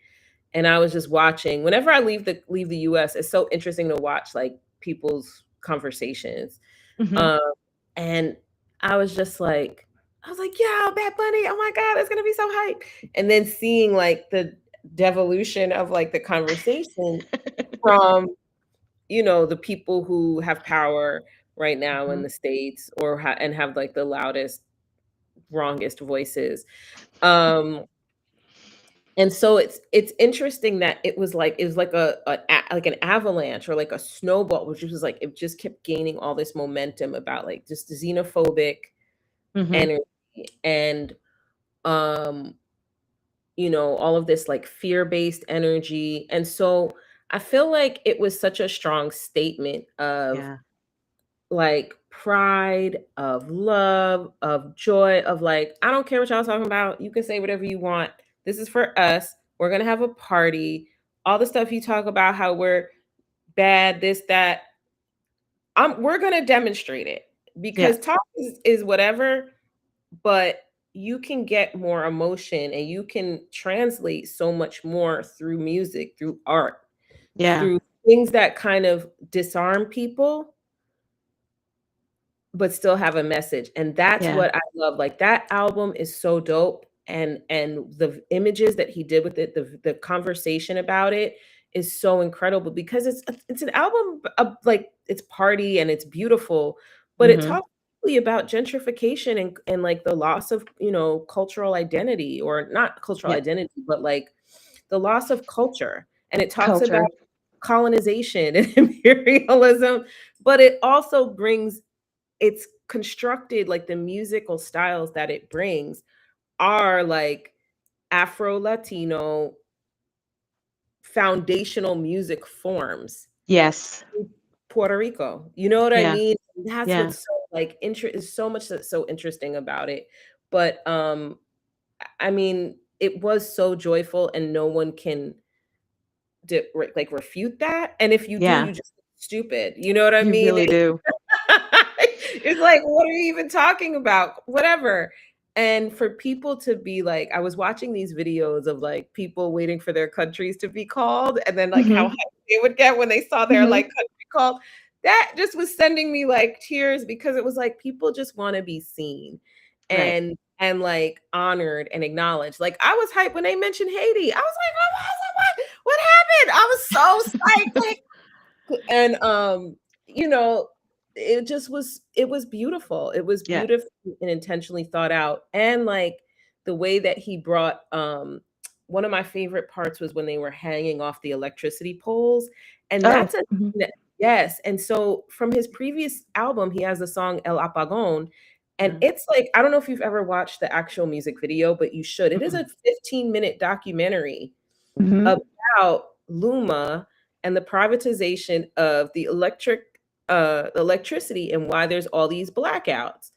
Speaker 2: and I was just watching. Whenever I leave the US, it's so interesting to watch like people's conversations.
Speaker 1: Hmm.
Speaker 2: Um, and I was just like, I was like, "Yeah, Bad Bunny! Oh my God, it's gonna be so hype!" And then seeing like the devolution of like the conversation from the people who have power right now in
Speaker 1: Hmm.
Speaker 2: the states, or and have like the loudest, wrongest voices. Um, and so it's interesting that it was like like an avalanche or like a snowball, which was like it just kept gaining all this momentum about like just xenophobic
Speaker 1: Hmm.
Speaker 2: energy, and um all of this like fear-based energy. And so I feel like it was such a strong statement of
Speaker 1: Yeah.
Speaker 2: like pride, of love, of joy, of like, I don't care what y'all talking about. You can say whatever you want. This is for us. We're gonna have a party. All the stuff you talk about, how we're bad, this, that. We're gonna demonstrate it,
Speaker 1: Yeah.
Speaker 2: because talk is whatever, but you can get more emotion and you can translate so much more through music, through art,
Speaker 1: Yeah.
Speaker 2: through things that kind of disarm people but still have a message. And that's
Speaker 1: Yeah.
Speaker 2: what I love. Like that album is so dope, and the images that he did with it, the conversation about it is so incredible, because it's an album of, like, it's party and it's beautiful, but it
Speaker 1: Hmm.
Speaker 2: talks really about gentrification and like the loss of, cultural identity, or not cultural
Speaker 1: Yeah.
Speaker 2: identity, but like the loss of culture. And it talks about
Speaker 1: Culture.
Speaker 2: colonization and imperialism, but it also brings, it's constructed, like the musical styles that it brings are like Afro Latino foundational music forms
Speaker 1: Yes.
Speaker 2: in Puerto Rico. You know what I
Speaker 1: Yeah.
Speaker 2: mean? That's
Speaker 1: Yeah.
Speaker 2: what's so like is so much that's so interesting about it. But I mean, it was so joyful, and no one can like refute that. And if you do,
Speaker 1: Yeah.
Speaker 2: you just look stupid. You know what I
Speaker 1: You
Speaker 2: mean?
Speaker 1: really do.
Speaker 2: It's like, what are you even talking about? Whatever. And for people to be like, I was watching these videos of like people waiting for their countries to be called, and then like how
Speaker 1: Hmm.
Speaker 2: hyped they would get when they saw their
Speaker 1: Hmm.
Speaker 2: like country called. That just was sending me like tears, because it was like people just want to be seen
Speaker 1: Right.
Speaker 2: and like honored and acknowledged. Like I was hyped when they mentioned Haiti. I was like, oh, what happened? I was so psyched. Like, and you know, it was beautiful. It was
Speaker 1: Yeah.
Speaker 2: beautiful and intentionally thought out. And like the way that he brought one of my favorite parts was when they were hanging off the electricity poles. And
Speaker 1: Oh.
Speaker 2: that's a
Speaker 1: Hmm.
Speaker 2: yes. And so from his previous album, he has the song El Apagón. And
Speaker 1: Uh,
Speaker 2: it's like, I don't know if you've ever watched the actual music video, but you should. It is
Speaker 1: mm-mm.
Speaker 2: a 15-minute documentary
Speaker 1: Mhm.
Speaker 2: about Luma and the privatization of the electricity, and why there's all these blackouts.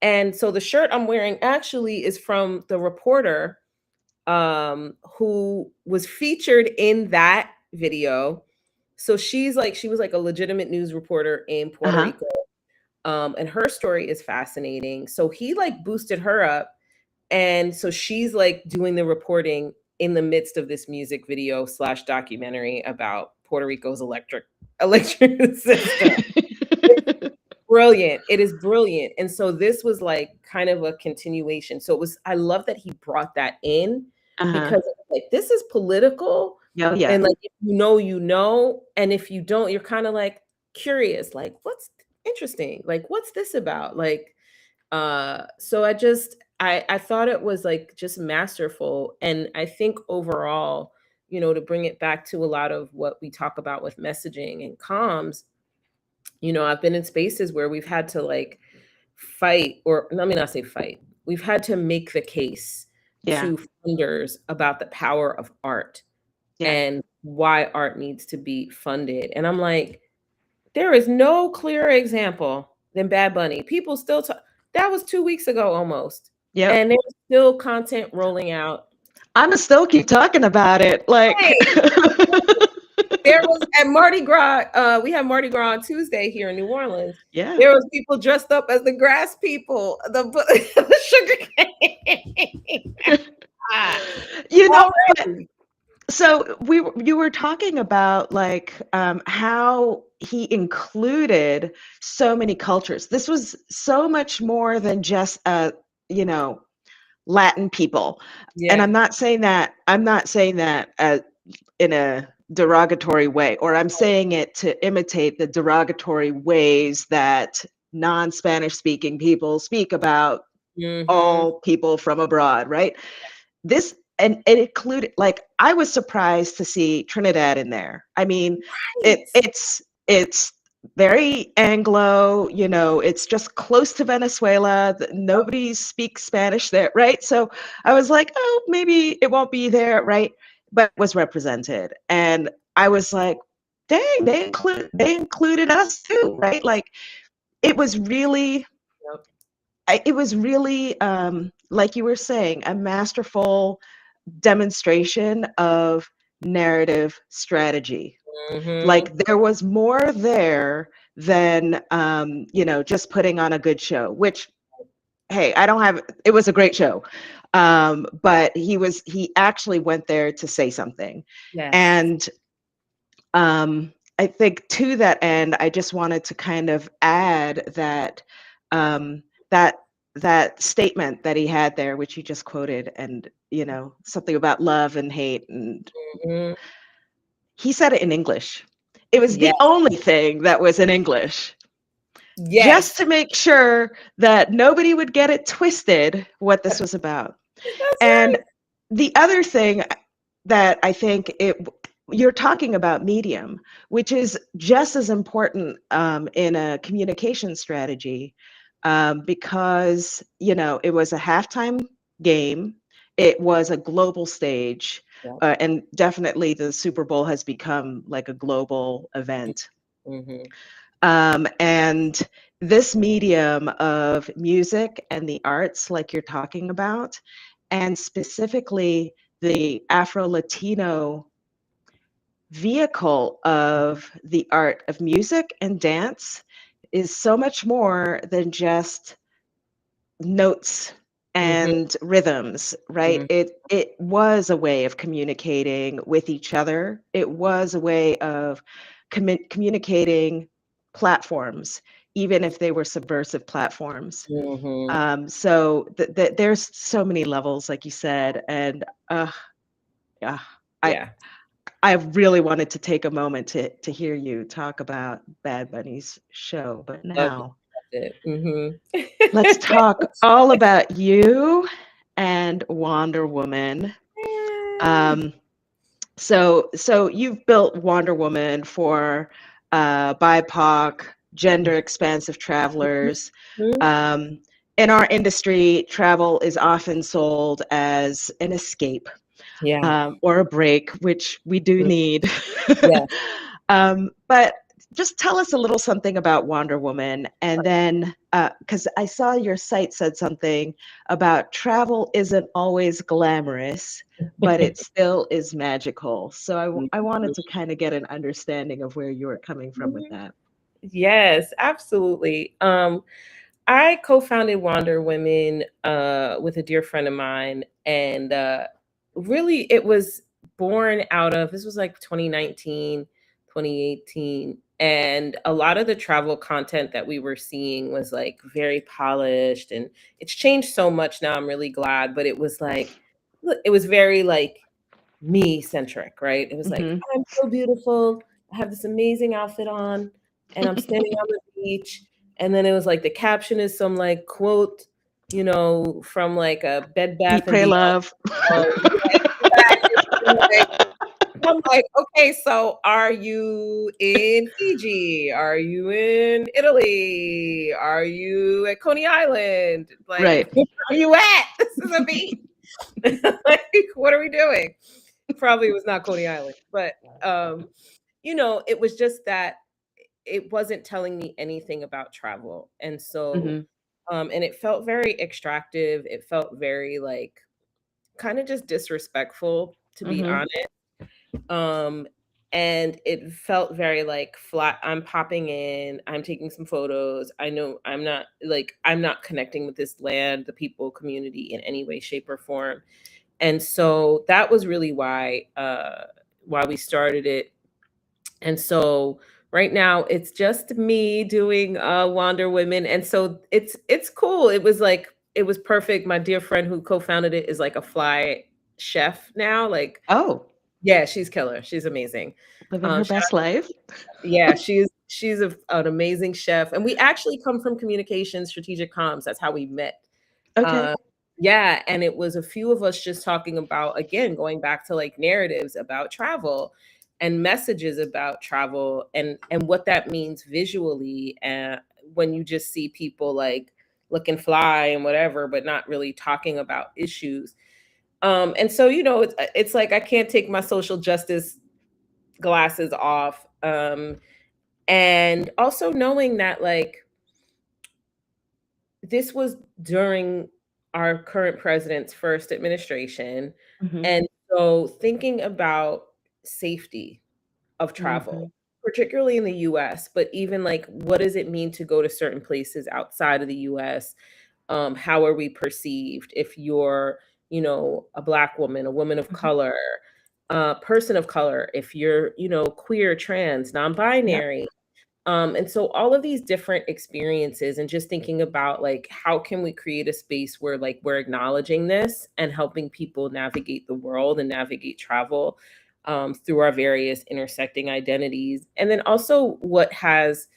Speaker 2: And so the shirt I'm wearing actually is from the reporter who was featured in that video. So she was like a legitimate news reporter in Puerto
Speaker 1: Uh-huh.
Speaker 2: Rico. And her story is fascinating. So he like boosted her up, and so she's like doing the reporting in the midst of this music video slash documentary about Puerto Rico's electric system. It's brilliant. It is brilliant. And so this was like kind of a continuation. So it was, I love that he brought that in,
Speaker 1: Uh-huh.
Speaker 2: because like this is political.
Speaker 1: Oh, yeah.
Speaker 2: And like if you know, you know. And if you don't, you're kind of like curious, like what's interesting? Like what's this about? Like so I thought it was like just masterful. And I think overall, to bring it back to a lot of what we talk about with messaging and comms, I've been in spaces where we've had to like fight, or let me not say fight, we've had to make the case
Speaker 1: Yeah.
Speaker 2: to funders about the power of art
Speaker 1: Yeah.
Speaker 2: and why art needs to be funded. And I'm like, there is no clearer example than Bad Bunny. People still talk. That was 2 weeks ago almost,
Speaker 1: Yep.
Speaker 2: and there's still content rolling out.
Speaker 1: I'ma still keep talking about it. Like
Speaker 2: Right. There was at Mardi Gras. We have Mardi Gras on Tuesday here in New Orleans.
Speaker 1: yeah.
Speaker 2: There was people dressed up as the grass people, the sugar cane. Ah,
Speaker 1: You know, but
Speaker 2: already.
Speaker 1: so you were talking about like how he included so many cultures. This was so much more than just you know, Latin people. And
Speaker 2: Yeah.
Speaker 1: I'm not saying that in a derogatory way, or I'm saying it to imitate the derogatory ways that non-Spanish speaking people speak about
Speaker 2: Hmm.
Speaker 1: all people from abroad, right? This and it included, like, I was surprised to see Trinidad in there. I mean,
Speaker 2: Right.
Speaker 1: it's very Anglo, it's just close to Venezuela. Nobody speaks Spanish there, right? So I was like, oh, maybe it won't be there, right? But it was represented. And I was like, dang, they included us too, right? Like it was really
Speaker 2: Yep.
Speaker 1: it was really like you were saying, a masterful demonstration of narrative strategy.
Speaker 2: Mhm.
Speaker 1: Like there was more there than just putting on a good show, which, hey, I don't have, it was a great show. But he actually went there to say something.
Speaker 2: Yes.
Speaker 1: And I think to that end, I just wanted to kind of add that um, that that statement that he had there, which you just quoted, and something about love and hate, and
Speaker 2: Mhm.
Speaker 1: he said it in English. It was
Speaker 2: Yes.
Speaker 1: the only thing that was in English, just
Speaker 2: Yes.
Speaker 1: to make sure that nobody would get it twisted what this was about.
Speaker 2: That's
Speaker 1: And
Speaker 2: right.
Speaker 1: the other thing that I think you're talking about medium, which is just as important in a communication strategy, because it was a halftime game, it was a global stage,
Speaker 2: Yep.
Speaker 1: and definitely the Super Bowl has become like a global event.
Speaker 2: Mhm.
Speaker 1: And this medium of music and the arts, like you're talking about, and specifically the Afro Latino vehicle of the art of music and dance, is so much more than just notes
Speaker 2: Mhm.
Speaker 1: and rhythms, right?
Speaker 2: Mhm.
Speaker 1: It was a way of communicating with each other. It was a way of communicating platforms, even if they were subversive platforms.
Speaker 2: Mhm.
Speaker 1: So there's so many levels, like you said, and yeah, I
Speaker 2: Yeah.
Speaker 1: I really wanted to take a moment to hear you talk about Bad Bunny's show, but
Speaker 2: Loved
Speaker 1: now
Speaker 2: it. Mhm.
Speaker 1: let's talk all about you and Wander Woman.
Speaker 2: Yay.
Speaker 1: Um, so you've built Wander Woman for BIPOC, gender expansive travelers.
Speaker 2: Mhm.
Speaker 1: Um, in our industry, travel is often sold as an escape
Speaker 2: Yeah.
Speaker 1: or a break, which we do
Speaker 2: Mhm.
Speaker 1: need.
Speaker 2: Yeah.
Speaker 1: But just tell us a little something about Wonder Woman. And then, because I saw your site said something about travel isn't always glamorous, but it still is magical. So I wanted to kind of get an understanding of where you were coming from with
Speaker 2: Mhm.
Speaker 1: that.
Speaker 2: Yes, absolutely. I co-founded Wander Women with a dear friend of mine, and really it was born out of this was like 2019, 2018, and a lot of the travel content that we were seeing was like very polished, and it's changed so much now. I'm really glad, but it was like it was very like me centric, right? It was like,
Speaker 1: Hmm.
Speaker 2: I'm so beautiful. I have this amazing outfit on, and I'm standing on the beach. And then it was like the caption is some like quote, from like a Bed Bath
Speaker 1: Eat,
Speaker 2: and
Speaker 1: pray,
Speaker 2: Beyond.
Speaker 1: love.
Speaker 2: Yeah, exactly. I'm like, okay, so are you in Fiji? Are you in Italy? Are you at Coney Island? Like,
Speaker 1: Right.
Speaker 2: where are you at? This is a beach. Like, what are we doing? Probably was not Coney Island, but it was just that it wasn't telling me anything about travel. And so
Speaker 1: Hmm.
Speaker 2: and it felt very extractive. It felt very like kind of just disrespectful, to be
Speaker 1: Hmm.
Speaker 2: honest. Um and it felt very like flat. I'm popping in, I'm taking some photos. I know I'm not connecting with this land, the people, community in any way, shape, or form. And so that was really why we started it. And so right now it's just me doing Wander Women. And so it's cool. It was perfect. My dear friend who co-founded it is like a fly chef now. Like,
Speaker 1: Oh,
Speaker 2: yeah, she's killer. She's amazing.
Speaker 1: living her
Speaker 2: Shout
Speaker 1: best life.
Speaker 2: Yeah, she's an amazing chef. And we actually come from communications, strategic comms. That's how we met.
Speaker 1: Okay.
Speaker 2: Uh, yeah, and it was a few of us just talking about, again, going back to like narratives about travel and messages about travel and what that means visually, and when you just see people like looking fly and whatever, but not really talking about issues. And so it's like I can't take my social justice glasses off. And also knowing that like this was during our current president's first administration.
Speaker 1: Hmm.
Speaker 2: And so thinking about safety of travel,
Speaker 1: Hmm.
Speaker 2: particularly in the US, but even like what does it mean to go to certain places outside of the US? How are we perceived if you're, a Black woman, a woman of
Speaker 1: Hmm.
Speaker 2: color, person of color, if you're, queer, trans,
Speaker 1: Yep.
Speaker 2: non-binary, and so all of these different experiences and just thinking about like how can we create a space where like we're acknowledging this and helping people navigate the world and navigate travel through our various intersecting identities. And then also what has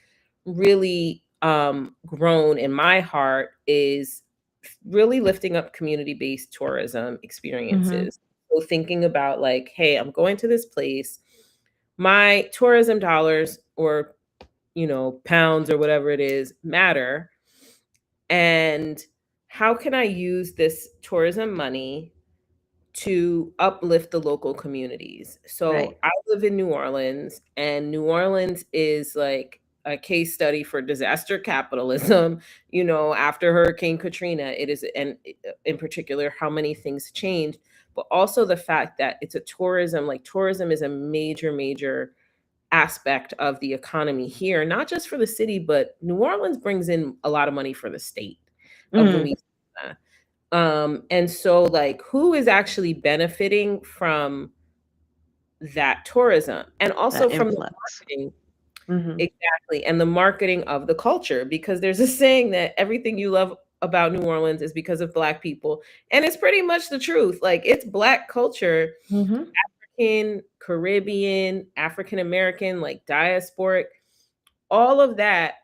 Speaker 2: really grown in my heart is really lifting up community-based tourism
Speaker 1: Hmm.
Speaker 2: experiences. So thinking about like, hey, I'm going to this place, my tourism dollars or pounds or whatever it is matter. And how can I use this tourism money to uplift the local communities?
Speaker 1: Right.
Speaker 2: So I live in New Orleans, and New Orleans is like a case study for disaster capitalism. After Hurricane Katrina, it is, and in particular, how many things changed, but also the fact that it's a tourism is a major, major aspect of the economy here, not just for the city, but New Orleans brings in a lot of money for the state of
Speaker 1: Mm.
Speaker 2: Louisiana. And so like who is actually benefiting from that tourism and also
Speaker 1: That
Speaker 2: from the
Speaker 1: influx.
Speaker 2: marketing.
Speaker 1: Hmm.
Speaker 2: Exactly. And the marketing of the culture, because there's a saying that everything you love about New Orleans is because of Black people. And it's pretty much the truth. Like it's Black culture,
Speaker 1: Hmm.
Speaker 2: in Caribbean, African American, like diasporic, all of that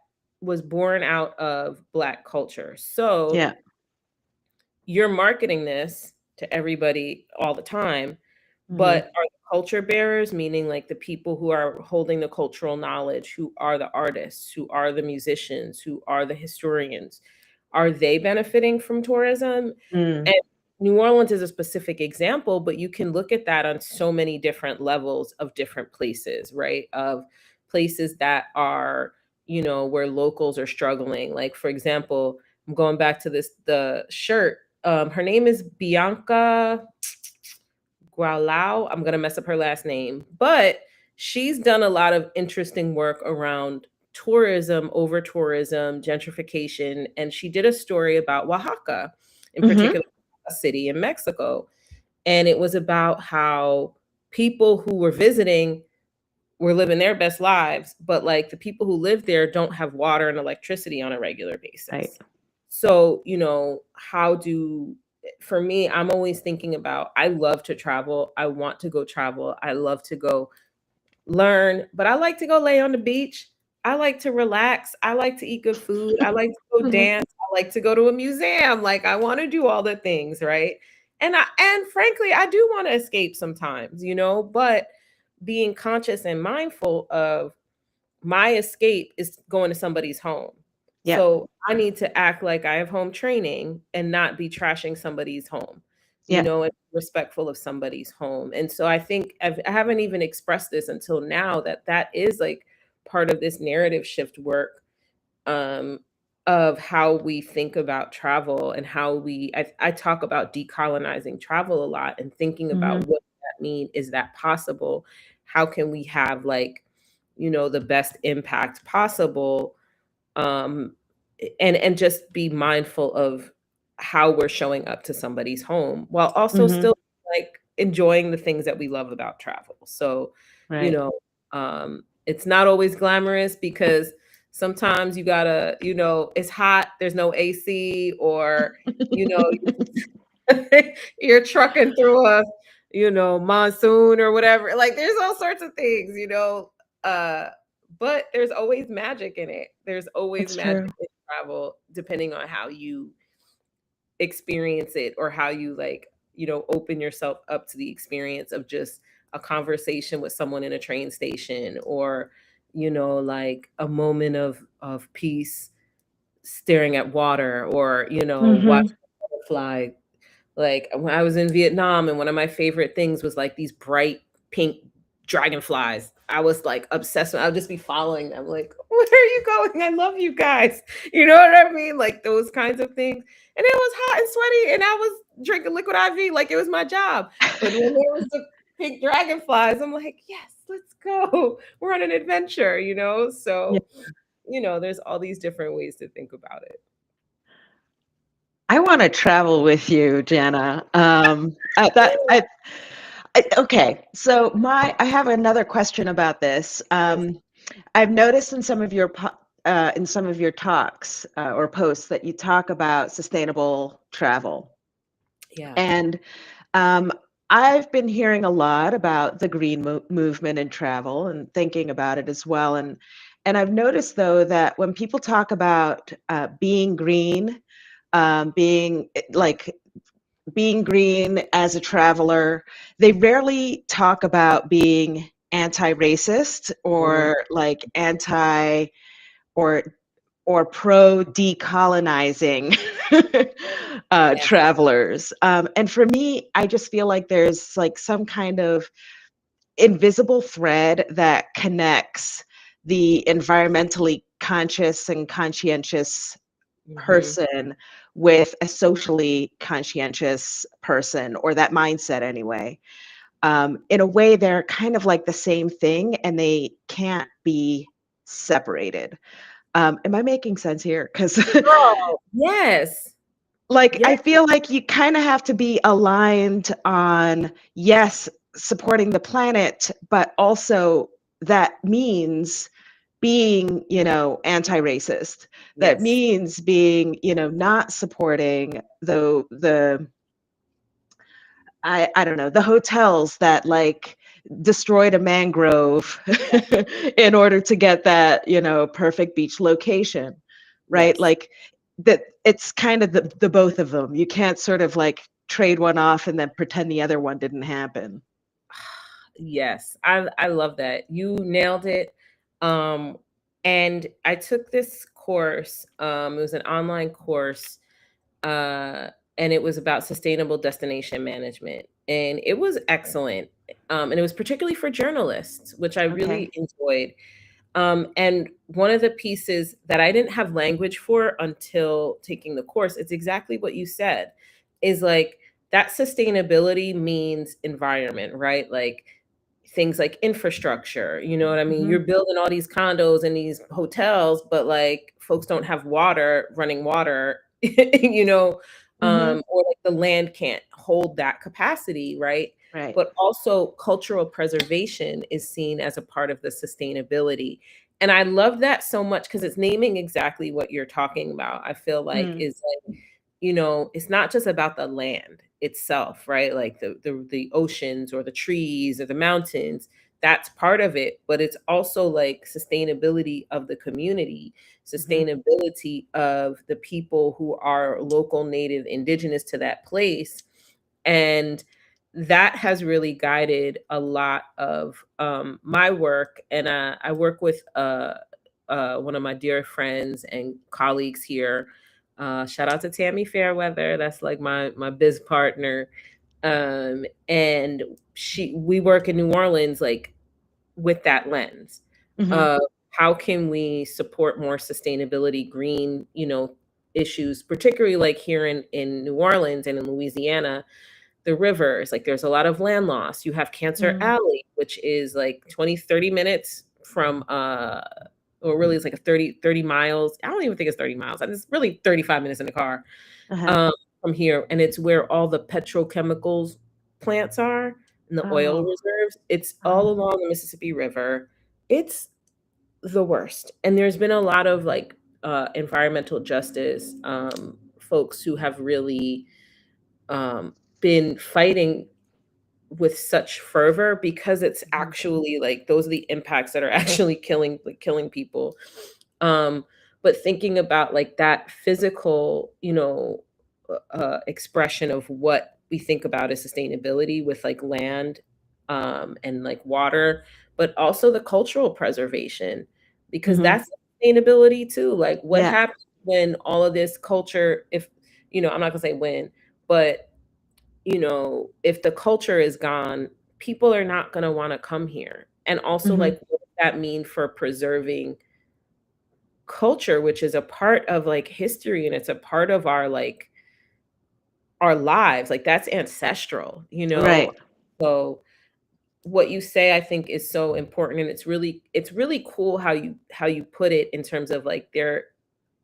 Speaker 2: was born out of Black culture. So
Speaker 1: Yeah.
Speaker 2: you're marketing this to everybody all the time,
Speaker 1: Hmm.
Speaker 2: but are the culture bearers, meaning like the people who are holding the cultural knowledge, who are the artists, who are the musicians, who are the historians, are they benefiting from tourism?
Speaker 1: Mm.
Speaker 2: And New Orleans is a specific example, but you can look at that on so many different levels of different places, right? Of places that are, where locals are struggling. Like, for example, I'm going back to the shirt. Her name is Bianca Gualau. I'm gonna mess up her last name, but she's done a lot of interesting work around tourism, over tourism, gentrification, and she did a story about Oaxaca, in
Speaker 1: Hmm.
Speaker 2: particular, a city in Mexico, and it was about how people who were visiting were living their best lives, but like the people who live there don't have water and electricity on a regular
Speaker 1: Right.
Speaker 2: basis. So, how do for me, I'm always thinking about I love to travel. I want to go travel. I love to go learn, but I like to go lay on the beach. I like to relax. I like to eat good food. I like to go
Speaker 1: Hmm.
Speaker 2: dance. I like to go to a museum. Like I want to do all the things, right? And frankly, I do want to escape sometimes, but being conscious and mindful of my escape is going to somebody's home.
Speaker 1: Yeah.
Speaker 2: So I need to act like I have home training and not be trashing somebody's home,
Speaker 1: Yeah.
Speaker 2: and respectful of somebody's home. And so I think I haven't even expressed this until now that is like part of this narrative shift work, um, of how we think about travel and how I talk about decolonizing travel a lot and thinking about
Speaker 1: Hmm.
Speaker 2: what that mean. Is that possible? How can we have like, the best impact possible? Um, and just be mindful of how we're showing up to somebody's home while also
Speaker 1: Hmm.
Speaker 2: still like enjoying the things that we love about travel. So, you
Speaker 1: Right.
Speaker 2: know, it's not always glamorous because sometimes you gotta, it's hot, there's no AC, or, you know, you're trucking through a, monsoon or whatever. Like there's all sorts of things, uh, but there's always magic in it. There's always
Speaker 1: It's
Speaker 2: magic
Speaker 1: true.
Speaker 2: in travel, depending on how you experience it or how you like, open yourself up to the experience of just a conversation with someone in a train station, or, like a moment of peace staring at water, or,
Speaker 1: Hmm.
Speaker 2: watching a butterfly. Like when I was in Vietnam, and one of my favorite things was like these bright pink dragonflies. I was like obsessed with, I would just be following them, like, where are you going? I love you guys. You know what I mean? Like those kinds of things. And it was hot and sweaty, and I was drinking liquid IV like it was my job. But when there was the pink dragonflies, I'm like, yes, let's go. We're on an adventure.
Speaker 1: Yeah.
Speaker 2: So, there's all these different ways to think about it.
Speaker 1: I want to travel with you, Janna. Okay. So I have another question about this. I've noticed in some of your in some of your talks or posts that you talk about sustainable travel,
Speaker 2: Yeah.
Speaker 1: and um, I've been hearing a lot about the green movement in travel and thinking about it as well. And I've noticed though that when people talk about being green, being like being green as a traveler, they rarely talk about being anti-racist
Speaker 2: Mm,
Speaker 1: or like anti or pro decolonizing
Speaker 2: yes.
Speaker 1: travelers. And for me, I just feel like there's like some kind of invisible thread that connects the environmentally conscious and conscientious
Speaker 2: Hmm.
Speaker 1: person with a socially conscientious person, or that mindset anyway. In a way, they're kind of like the same thing and they can't be separated. Am I making sense here? Because
Speaker 2: Girl, yes.
Speaker 1: Like,
Speaker 2: Yeah.
Speaker 1: I feel like you kind of have to be aligned on, yes, supporting the planet, but also that means being, anti-racist. That
Speaker 2: Yes.
Speaker 1: means being, not supporting the I don't know, the hotels that like destroyed a mangrove in order to get that, perfect beach location, right?
Speaker 2: Yes.
Speaker 1: Like that it's kind of the both of them. You can't sort of like trade one off and then pretend the other one didn't happen.
Speaker 2: Yes, I love that. You nailed it. Um, and I took this course. It was an online course, uh, and it was about sustainable destination management, and it was excellent. And it was particularly for journalists, which I
Speaker 1: Okay.
Speaker 2: really enjoyed. And one of the pieces that I didn't have language for until taking the course, it's exactly what you said, is like that sustainability means environment, right? Like things like infrastructure, you know what I mean?
Speaker 1: Mhm.
Speaker 2: You're building all these condos and these hotels, but like folks don't have water, running water, you know,
Speaker 1: Mhm.
Speaker 2: or like the land can't hold that capacity, right?
Speaker 1: Right.
Speaker 2: But also cultural preservation is seen as a part of the sustainability. And I love that so much because it's naming exactly what you're talking about. I feel like
Speaker 1: Mm.
Speaker 2: is like, it's not just about the land itself, right? Like the oceans or the trees or the mountains. That's part of it, but it's also like sustainability of the community,
Speaker 1: Mhm.
Speaker 2: sustainability of the people who are local, native, indigenous to that place. And that has really guided a lot of my work. And I work with one of my dear friends and colleagues here. Shout out to Tammy Fairweather. That's like my biz partner. And we work in New Orleans like with that lens
Speaker 1: Mhm.
Speaker 2: of how can we support more sustainability, green, issues, particularly like here in New Orleans and in Louisiana, the rivers, like there's a lot of land loss. You have Cancer
Speaker 1: Mm.
Speaker 2: Alley, which is like 20-30 minutes from or really it's like a 30 miles. I don't even think it's 30 miles. It's really 35 minutes in the car
Speaker 1: Uh-huh.
Speaker 2: um from here. And it's where all the petrochemicals plants are and the oil
Speaker 1: Oh.
Speaker 2: reserves. It's all
Speaker 1: Oh.
Speaker 2: along the Mississippi River. It's the worst. And there's been a lot of like environmental justice folks who have really been fighting with such fervor because it's
Speaker 1: Mhm.
Speaker 2: actually like those are the impacts that are actually killing people. um but thinking about like that physical, expression of what we think about as sustainability with like land and like water, but also the cultural preservation, because
Speaker 1: Mhm.
Speaker 2: that's sustainability too. Like what
Speaker 1: Yeah.
Speaker 2: happens when all of this culture, if I'm not gonna say when, but if the culture is gone, people are not going to want to come here. And also,
Speaker 1: Mhm.
Speaker 2: like, what does that mean for preserving culture, which is a part of like history and it's a part of our like our lives? Like, that's ancestral, you know?
Speaker 1: Right.
Speaker 2: So, what you say I think is so important, and it's really cool how you put it in terms of like they're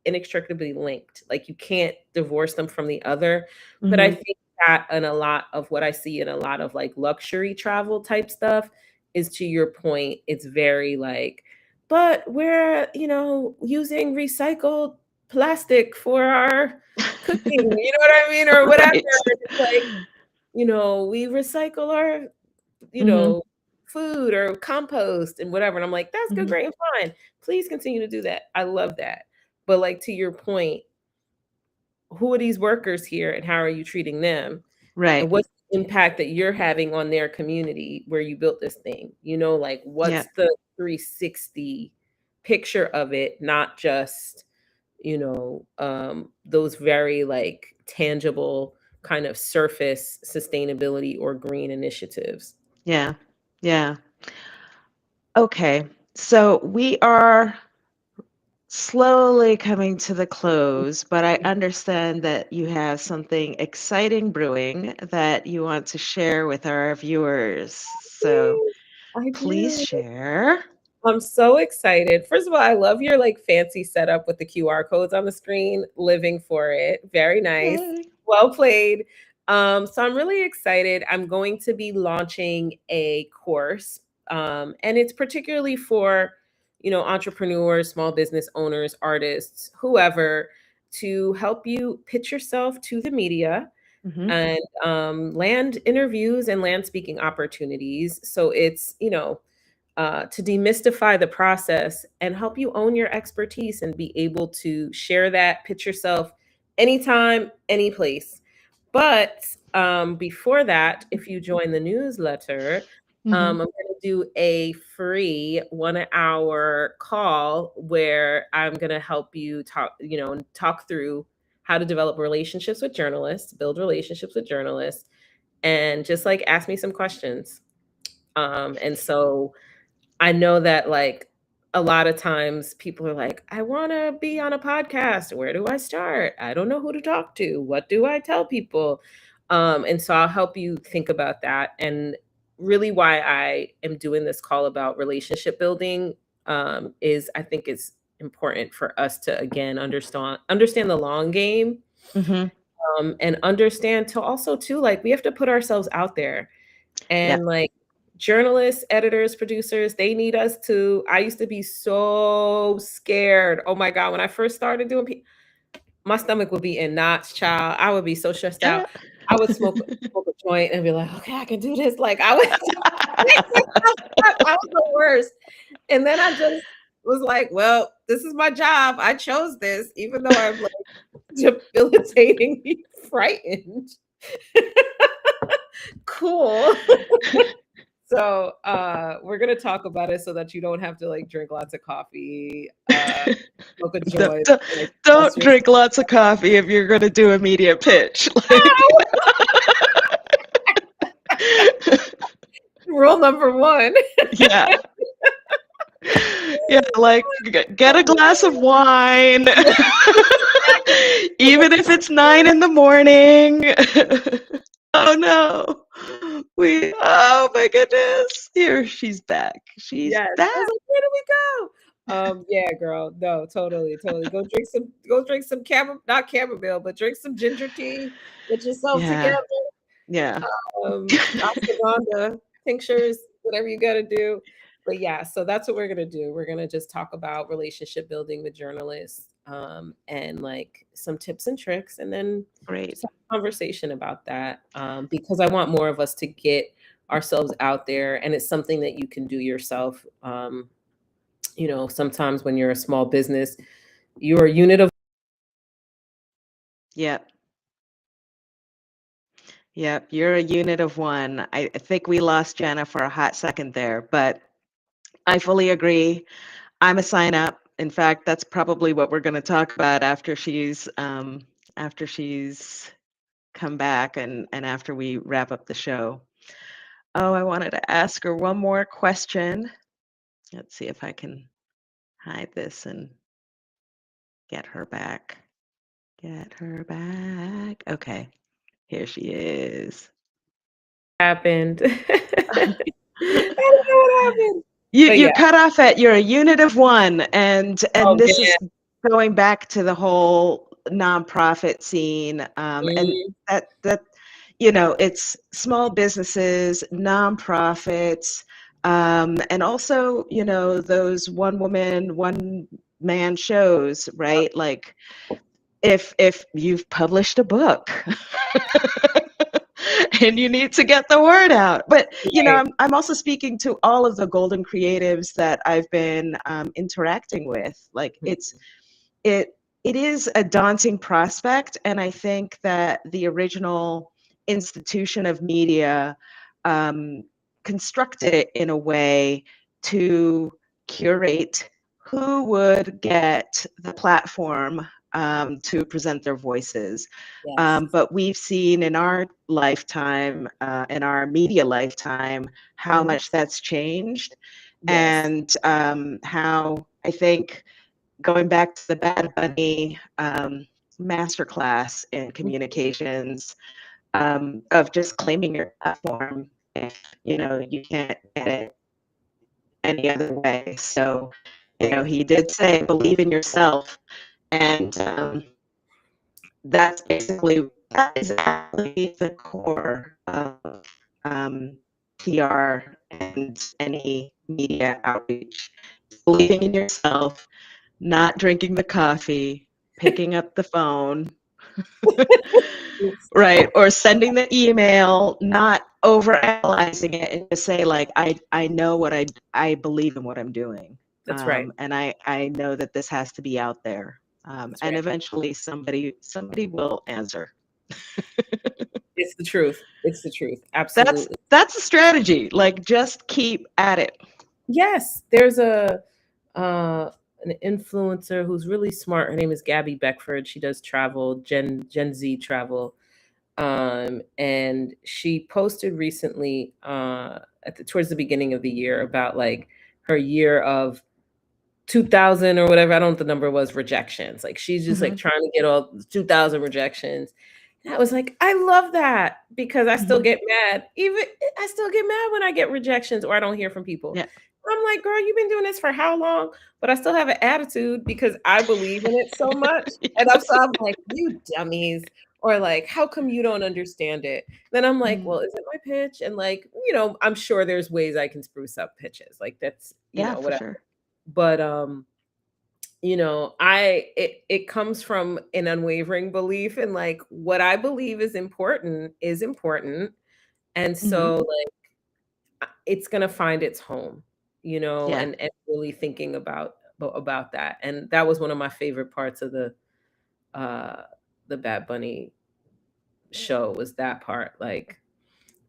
Speaker 2: inextricably linked. Like you can't divorce them from the other. But I
Speaker 1: Mhm.
Speaker 2: think that and a lot of what I see in a lot of like luxury travel type stuff is, to your point, it's very like, but we're, using recycled plastic for our cooking, you know what I mean? Or whatever.
Speaker 1: Right.
Speaker 2: It's like, we recycle our, you
Speaker 1: Mhm.
Speaker 2: know, food or compost and whatever. And I'm like, that's good,
Speaker 1: Mhm.
Speaker 2: great, and fine. Please continue to do that. I love that. But like to your point, who are these workers here and how are you treating them? And
Speaker 1: Right.
Speaker 2: what's the impact that you're having on their community where you built this thing? Like
Speaker 1: Yeah.
Speaker 2: what's the 360 picture of it, not just, those very like tangible kind of surface sustainability or green initiatives.
Speaker 1: Yeah. Yeah. Okay. So we are slowly coming to the close, but I understand that you have something exciting brewing that you want to share with our viewers. So
Speaker 2: I
Speaker 1: please
Speaker 2: do.
Speaker 1: share.
Speaker 2: I'm so excited. First of all, I love your like fancy setup with the QR codes on the screen. Living for it. Very nice.
Speaker 1: Yay.
Speaker 2: Well played. So I'm really excited. I'm going to be launching a course, and it's particularly for entrepreneurs, small business owners, artists, whoever, to help you pitch yourself to the media
Speaker 1: Mhm.
Speaker 2: and land interviews and land speaking opportunities. So it's to demystify the process and help you own your expertise and be able to share that, pitch yourself anytime, any place. But before that, if you join the newsletter, I'm
Speaker 1: Mhm.
Speaker 2: going to do a free 1 hour call where I'm going to help you talk through how to develop relationships with journalists, build relationships with journalists, and just like ask me some questions. And so I know that like a lot of times people are like, I want to be on a podcast. Where do I start? I don't know who to talk to. What do I tell people? And so I'll help you think about that. And really, why I am doing this call about relationship building is I think it's important for us to again understand the long game,
Speaker 1: Mhm.
Speaker 2: and understand to also too like we have to put ourselves out there
Speaker 1: Yeah.
Speaker 2: and like journalists, editors, producers, they need us to. I used to be so scared. Oh my God. When I first started doing, my stomach would be in knots, child. I would be so stressed out.
Speaker 1: Yeah.
Speaker 2: I would smoke a joint and be like, okay, I can do this. Like I was, I was the worst. And then I just was like, well, this is my job. I chose this, even though I'm like debilitatingly frightened. Cool. So we're gonna talk about it so that you don't have to like drink lots of coffee, smoke a
Speaker 1: Don't,
Speaker 2: joint,
Speaker 1: don't,
Speaker 2: like stress
Speaker 1: don't
Speaker 2: yourself.
Speaker 1: drink lots of coffee if you're going to do a media pitch. Like,
Speaker 2: Rule number one.
Speaker 1: yeah. Yeah, like get a glass of wine, even if it's 9 in the morning. Oh no. Oh my goodness. Here she's back. She's
Speaker 2: Yes. I was
Speaker 1: back.
Speaker 2: like, where do we go? Yeah, girl. No, totally, totally. Go drink some not chamomile, but drink some ginger tea. Get yourself
Speaker 1: Yeah.
Speaker 2: together.
Speaker 1: Yeah.
Speaker 2: Ashwagandha, tinctures, whatever you got to do. But yeah, so that's what we're gonna do. We're gonna just talk about relationship building with journalists, and like some tips and tricks, and then
Speaker 1: Great.
Speaker 2: just have a conversation about that, because I want more of us to get ourselves out there, and it's something that you can do yourself. Sometimes when you're a small business, you're a unit of.
Speaker 1: Yep. Yep. You're a unit of one. I think we lost Janna for a hot second there, but I fully agree. I'm a sign up. In fact, that's probably what we're going to talk about after she's come back and after we wrap up the show. Oh, I wanted to ask her one more question. Let's see if I can hide this and get her back. Get her back. Okay, here she is.
Speaker 2: Happened. I don't know what happened,
Speaker 1: You
Speaker 2: but
Speaker 1: you
Speaker 2: yeah.
Speaker 1: cut off at you're a unit of one, and
Speaker 2: Oh
Speaker 1: this is
Speaker 2: man.
Speaker 1: going back to the whole nonprofit scene, and
Speaker 2: Mm,
Speaker 1: that it's small businesses, nonprofits, and also those one woman, one man shows, right? Like if you've published a book and you need to get the word out. But
Speaker 2: right.
Speaker 1: I'm also speaking to all of the golden creatives that I've been interacting with. Like it it is a daunting prospect, and I think that the original institution of media um, constructed it in a way to curate who would get the platform to present their voices.
Speaker 2: Yes.
Speaker 1: But we've seen in our lifetime, in our media lifetime, how
Speaker 2: Mhm.
Speaker 1: much that's changed,
Speaker 2: Yes.
Speaker 1: and how I think going back to the Bad Bunny masterclass in communications, of just claiming your platform if you can't get it. any other way. So, he did say, believe in yourself. And that is actually the core of um, PR and any media outreach. Believing in yourself, not drinking the coffee, picking up the phone, right, or sending the email, not overanalyzing it, and just say like, I know what I believe in what I'm doing,
Speaker 2: That's right.
Speaker 1: and I know that this has to be out there,
Speaker 2: That's
Speaker 1: and
Speaker 2: right.
Speaker 1: eventually somebody will answer.
Speaker 2: It's the truth. It's the truth.
Speaker 1: That's
Speaker 2: Absolutely.
Speaker 1: that's a strategy. Like, just keep at it.
Speaker 2: Yes, there's uh an influencer who's really smart. Her name is Gabby Beckford. She does travel, Gen Z travel. And she posted recently towards the beginning of the year about like her year of 2000 or whatever, I don't know what the number was, rejections. Like she's just like
Speaker 1: Hmm.
Speaker 2: trying to get all 2000 rejections. And I was like, I love that because I still
Speaker 1: Hmm.
Speaker 2: get mad. Even I still get mad when I get rejections or I don't hear from people.
Speaker 1: Yeah.
Speaker 2: I'm like, girl, you've been doing this for how long? But I still have an attitude because I believe in it so much. And I'm like, you dummies. Or like, how come you don't understand it? Then I'm like,
Speaker 1: Mhm.
Speaker 2: well, is it my pitch? And like, I'm sure there's ways I can spruce up pitches. Like that's,
Speaker 1: Yeah, for
Speaker 2: whatever.
Speaker 1: sure.
Speaker 2: But it comes from an unwavering belief in like what I believe is important. And
Speaker 1: Hmm.
Speaker 2: so like it's gonna find its home,
Speaker 1: Yeah.
Speaker 2: and really thinking about that. And that was one of my favorite parts of uh the Bad Bunny show was that part. Like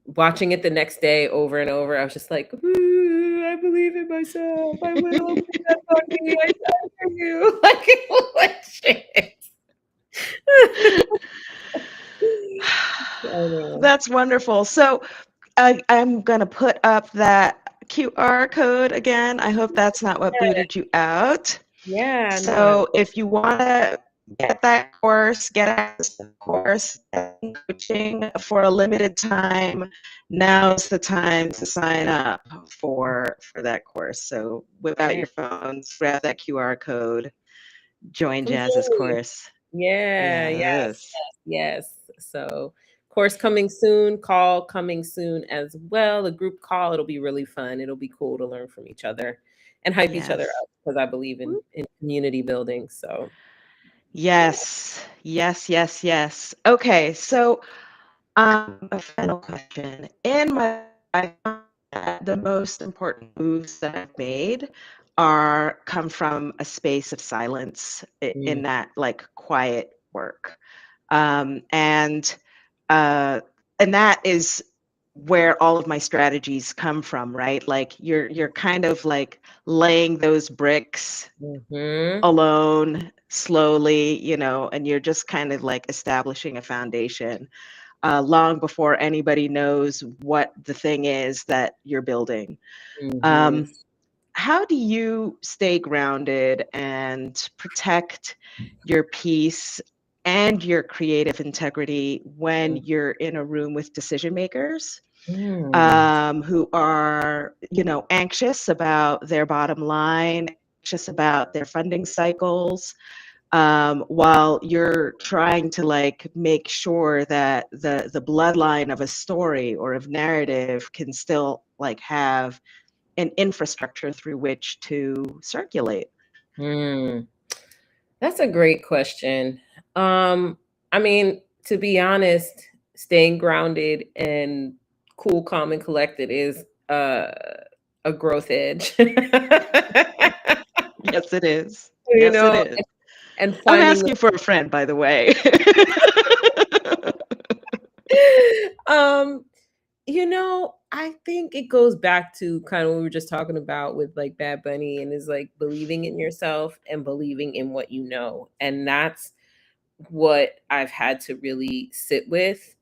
Speaker 2: watching it the next day over and over, I was just like, "Ooh, I believe in myself. I will be that Bunny. I tell you." Like shit. Anyway.
Speaker 1: That's wonderful. So I'm going to put up that QR code again. I hope that's not what booted you out.
Speaker 2: Yeah, no, I
Speaker 1: So if you want to get that course, get access to the course and coaching for a limited time, now's the time to sign up for that course. So whip out
Speaker 2: yeah,
Speaker 1: your phones, grab that QR code, join Jazz's
Speaker 2: completely.
Speaker 1: course.
Speaker 2: Yeah, yes,
Speaker 1: Yes.
Speaker 2: yes, yes. So, course coming soon, call coming soon as well. A group call. It'll be really fun. It'll be cool to learn from each other and hype each other
Speaker 1: Yes.
Speaker 2: up because I believe in community building. So, yeah.
Speaker 1: Yes. Yes, yes, yes. Okay, so a final question. In my life, I find that the most important moves that I've made are come from a space of silence in
Speaker 2: Mm,
Speaker 1: that like quiet work. Um, and uh, and that is where all of my strategies come from, right? Like you're kind of like laying those bricks
Speaker 2: mhm,
Speaker 1: alone slowly, and you're just kind of like establishing a foundation long before anybody knows what the thing is that you're building.
Speaker 2: mhm,
Speaker 1: Um, how do you stay grounded and protect your peace and your creative integrity when
Speaker 2: mm,
Speaker 1: you're in a room with decision makers
Speaker 2: mm,
Speaker 1: who are, anxious about their bottom line, anxious about their funding cycles, while you're trying to like make sure that the bloodline of a story or of narrative can still like have an infrastructure through which to circulate.
Speaker 2: mm. That's a great question. I mean, to be honest, staying grounded and cool, calm, and collected is a growth edge.
Speaker 1: Yes, it is.
Speaker 2: you
Speaker 1: Yes, it
Speaker 2: know,
Speaker 1: is.
Speaker 2: and
Speaker 1: I'm
Speaker 2: finding
Speaker 1: asking for a friend, by the way.
Speaker 2: um, I think it goes back to kind of what we were just talking about with like Bad Bunny and is like believing in yourself and believing in what you know. And that's what I've had to really sit with.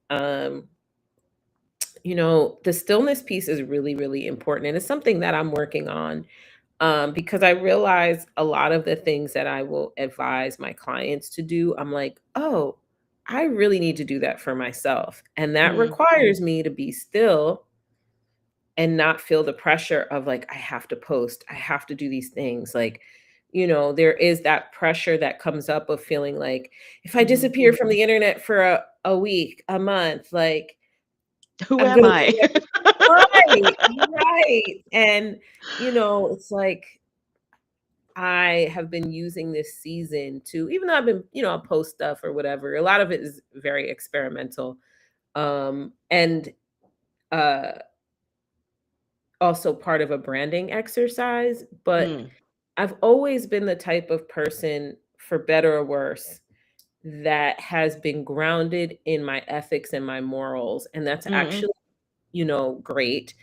Speaker 2: The stillness piece is really, really important. And it's something that I'm working on because I realize a lot of the things that I will advise my clients to do, I'm like, oh, I really need to do that for myself. And that
Speaker 1: Mm,
Speaker 2: requires me to be still and not feel the pressure of like, I have to post, I have to do these things. Like, there is that pressure that comes up of feeling like if I
Speaker 1: Mhm.
Speaker 2: disappear from the internet for a week, a month, like
Speaker 1: Who
Speaker 2: I'm
Speaker 1: am
Speaker 2: gonna
Speaker 1: I?
Speaker 2: be right, right. And it's like I have been using this season to, even though I've been, I'll post stuff or whatever, a lot of it is very experimental. And uh also part of a branding exercise, but
Speaker 1: Mm,
Speaker 2: I've always been the type of person, for better or worse, that has been grounded in my ethics and my morals. And that's
Speaker 1: mm,
Speaker 2: actually, great.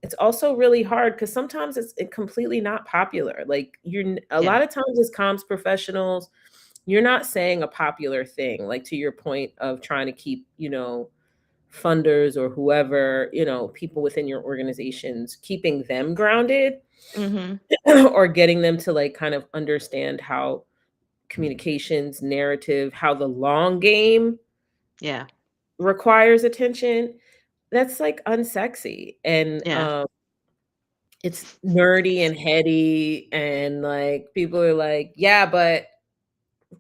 Speaker 2: It's also really hard because sometimes it's completely not popular. Like a
Speaker 1: yeah,
Speaker 2: lot of times as comms professionals, you're not saying a popular thing, like to your point of trying to keep, funders or whoever, people within your organizations, keeping them grounded
Speaker 1: mhm,
Speaker 2: or getting them to like kind of understand how communications, narrative, how the long game
Speaker 1: yeah,
Speaker 2: requires attention. That's like unsexy. And
Speaker 1: yeah,
Speaker 2: it's nerdy and heady. And like people are like, yeah, but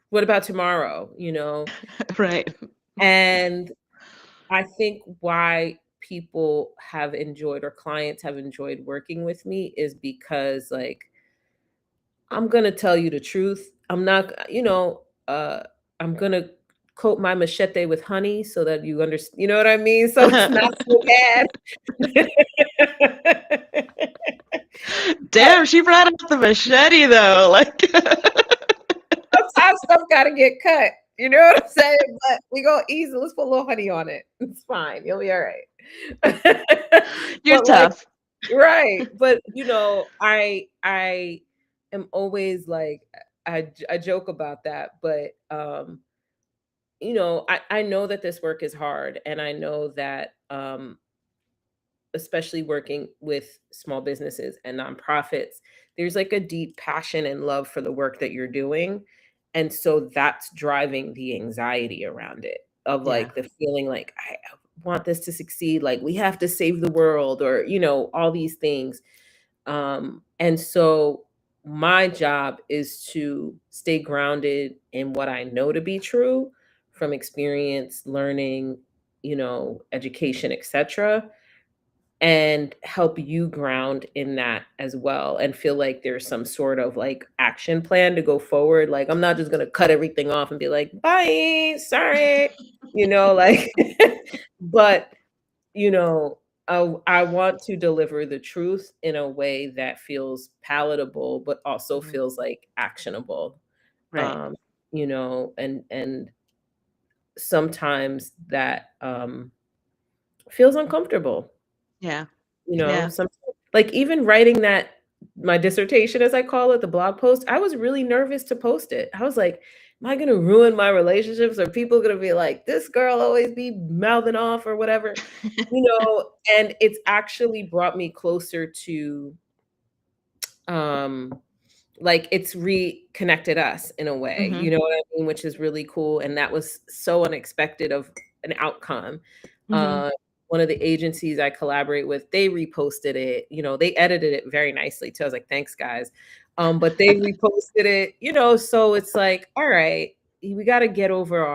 Speaker 2: what about tomorrow?
Speaker 1: right.
Speaker 2: And I think why people have enjoyed or clients have enjoyed working with me is because like I'm gonna tell you the truth. I'm not, I'm gonna coat my machete with honey so that you understand. You know what I mean? So it's not so bad. But
Speaker 1: Damn, she brought out the machete though. Like,
Speaker 2: sometimes stuff gotta get cut. You know what I'm saying? But we go easy. Let's put a little honey on it. It's fine. You'll be all right.
Speaker 1: you're
Speaker 2: But like,
Speaker 1: tough.
Speaker 2: right. But I am always like I joke about that, but I know that this work is hard, and I know that especially working with small businesses and nonprofits, there's like a deep passion and love for the work that you're doing. And so that's driving the anxiety around it, of
Speaker 1: Yeah,
Speaker 2: like the feeling like I want this to succeed, like we have to save the world, or all these things. And so my job is to stay grounded in what I know to be true from experience, learning, education, etc., and help you ground in that as well and feel like there's some sort of like action plan to go forward. Like I'm not just going to cut everything off and be like, bye, sorry, like, but, you know, I want to deliver the truth in a way that feels palatable, but also
Speaker 1: mhm,
Speaker 2: feels like actionable.
Speaker 1: right.
Speaker 2: Um, and sometimes that feels uncomfortable.
Speaker 1: Yeah, yeah.
Speaker 2: Some like even writing that my dissertation, as I call it, the blog post, I was really nervous to post it. I was like, am I gonna ruin my relationships? Are people gonna be like, this girl always be mouthing off or whatever? And it's actually brought me closer to um like it's reconnected us in a way,
Speaker 1: Mhm,
Speaker 2: you know what I mean? Which is really cool. And that was so unexpected of an outcome.
Speaker 1: mhm.
Speaker 2: Uh, one of the agencies I collaborate with, they reposted it, they edited it very nicely too. I was like, thanks, guys. But they reposted it, so it's like, all right, we got to get over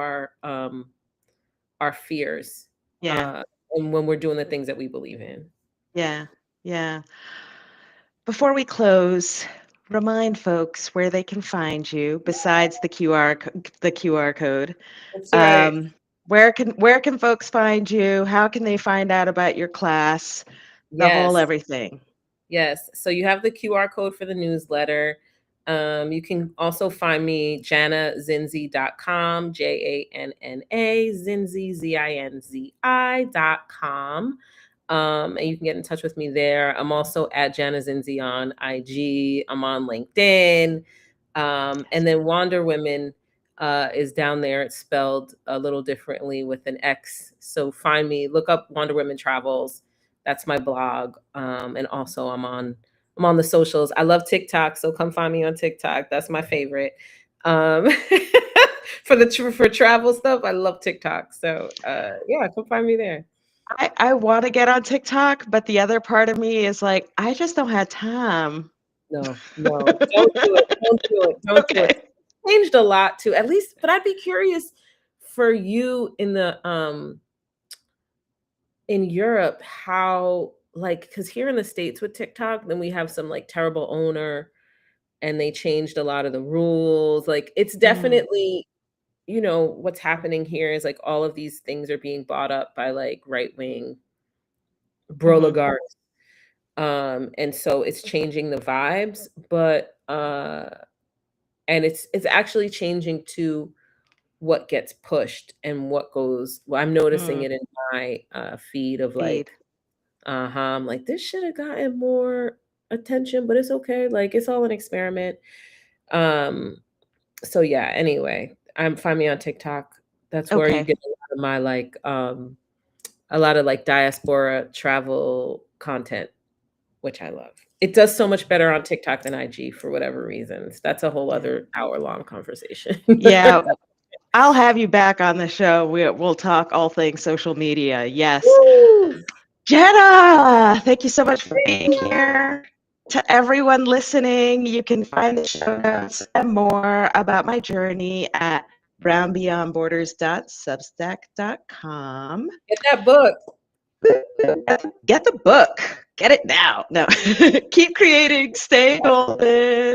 Speaker 2: our fears.
Speaker 1: Yeah,
Speaker 2: Uh, and when we're doing the things that we believe in.
Speaker 1: yeah, yeah. Before we close, remind folks where they can find you besides the QR code.
Speaker 2: That's right.
Speaker 1: Um, where can folks find you? How can they find out about your class? The whole
Speaker 2: Yes.
Speaker 1: everything.
Speaker 2: Yes. So you have the QR code for the newsletter. You can also find me jannazinzi.com, JANNA, Zinzi, ZINZI.com. And you can get in touch with me there. I'm also at Janna Zinzi on IG. I'm on LinkedIn. And then Wander Women is down there. It's spelled a little differently with an X. So find me, look up Wander Women Travels. That's my blog. And also I'm on the socials. I love TikTok, so come find me on TikTok. That's my favorite. Um, for travel stuff, I love TikTok. So yeah, come find me there.
Speaker 1: I want to get on TikTok, but the other part of me is like, I just don't have time.
Speaker 2: No, no, don't do it. Don't do it. Don't do it.
Speaker 1: Okay.
Speaker 2: Changed a lot too, at least, but I'd be curious for you in Europe, how, like, because here in the States with TikTok, then we have some like terrible owner and they changed a lot of the rules. Like, it's
Speaker 1: Mm,
Speaker 2: definitely, what's happening here is like all of these things are being bought up by like right wing
Speaker 1: mhm,
Speaker 2: broligarchs. And so it's changing the vibes, but and it's actually changing to what gets pushed and what goes. Well, I'm noticing
Speaker 1: mm,
Speaker 2: it in my feed of
Speaker 1: feed.
Speaker 2: like, I'm like, this should have gotten more attention, but it's okay. Like, it's all an experiment. Um, so yeah, anyway, find me on TikTok. That's where you
Speaker 1: Okay.
Speaker 2: get a lot of my like a lot of like diaspora travel content, which I love. It does so much better on TikTok than IG for whatever reasons. That's a whole
Speaker 1: Yeah.
Speaker 2: other hour-long conversation.
Speaker 1: Yeah. I'll have you back on the show. We'll talk all things social media. Yes.
Speaker 2: Woo!
Speaker 1: Jenna, thank you so much for being here. To everyone listening, you can find the show notes and more about my journey at brownbeyondborders.substack.com.
Speaker 2: Get that book.
Speaker 1: Get the book. Get it now. No. Keep creating. Stay golden.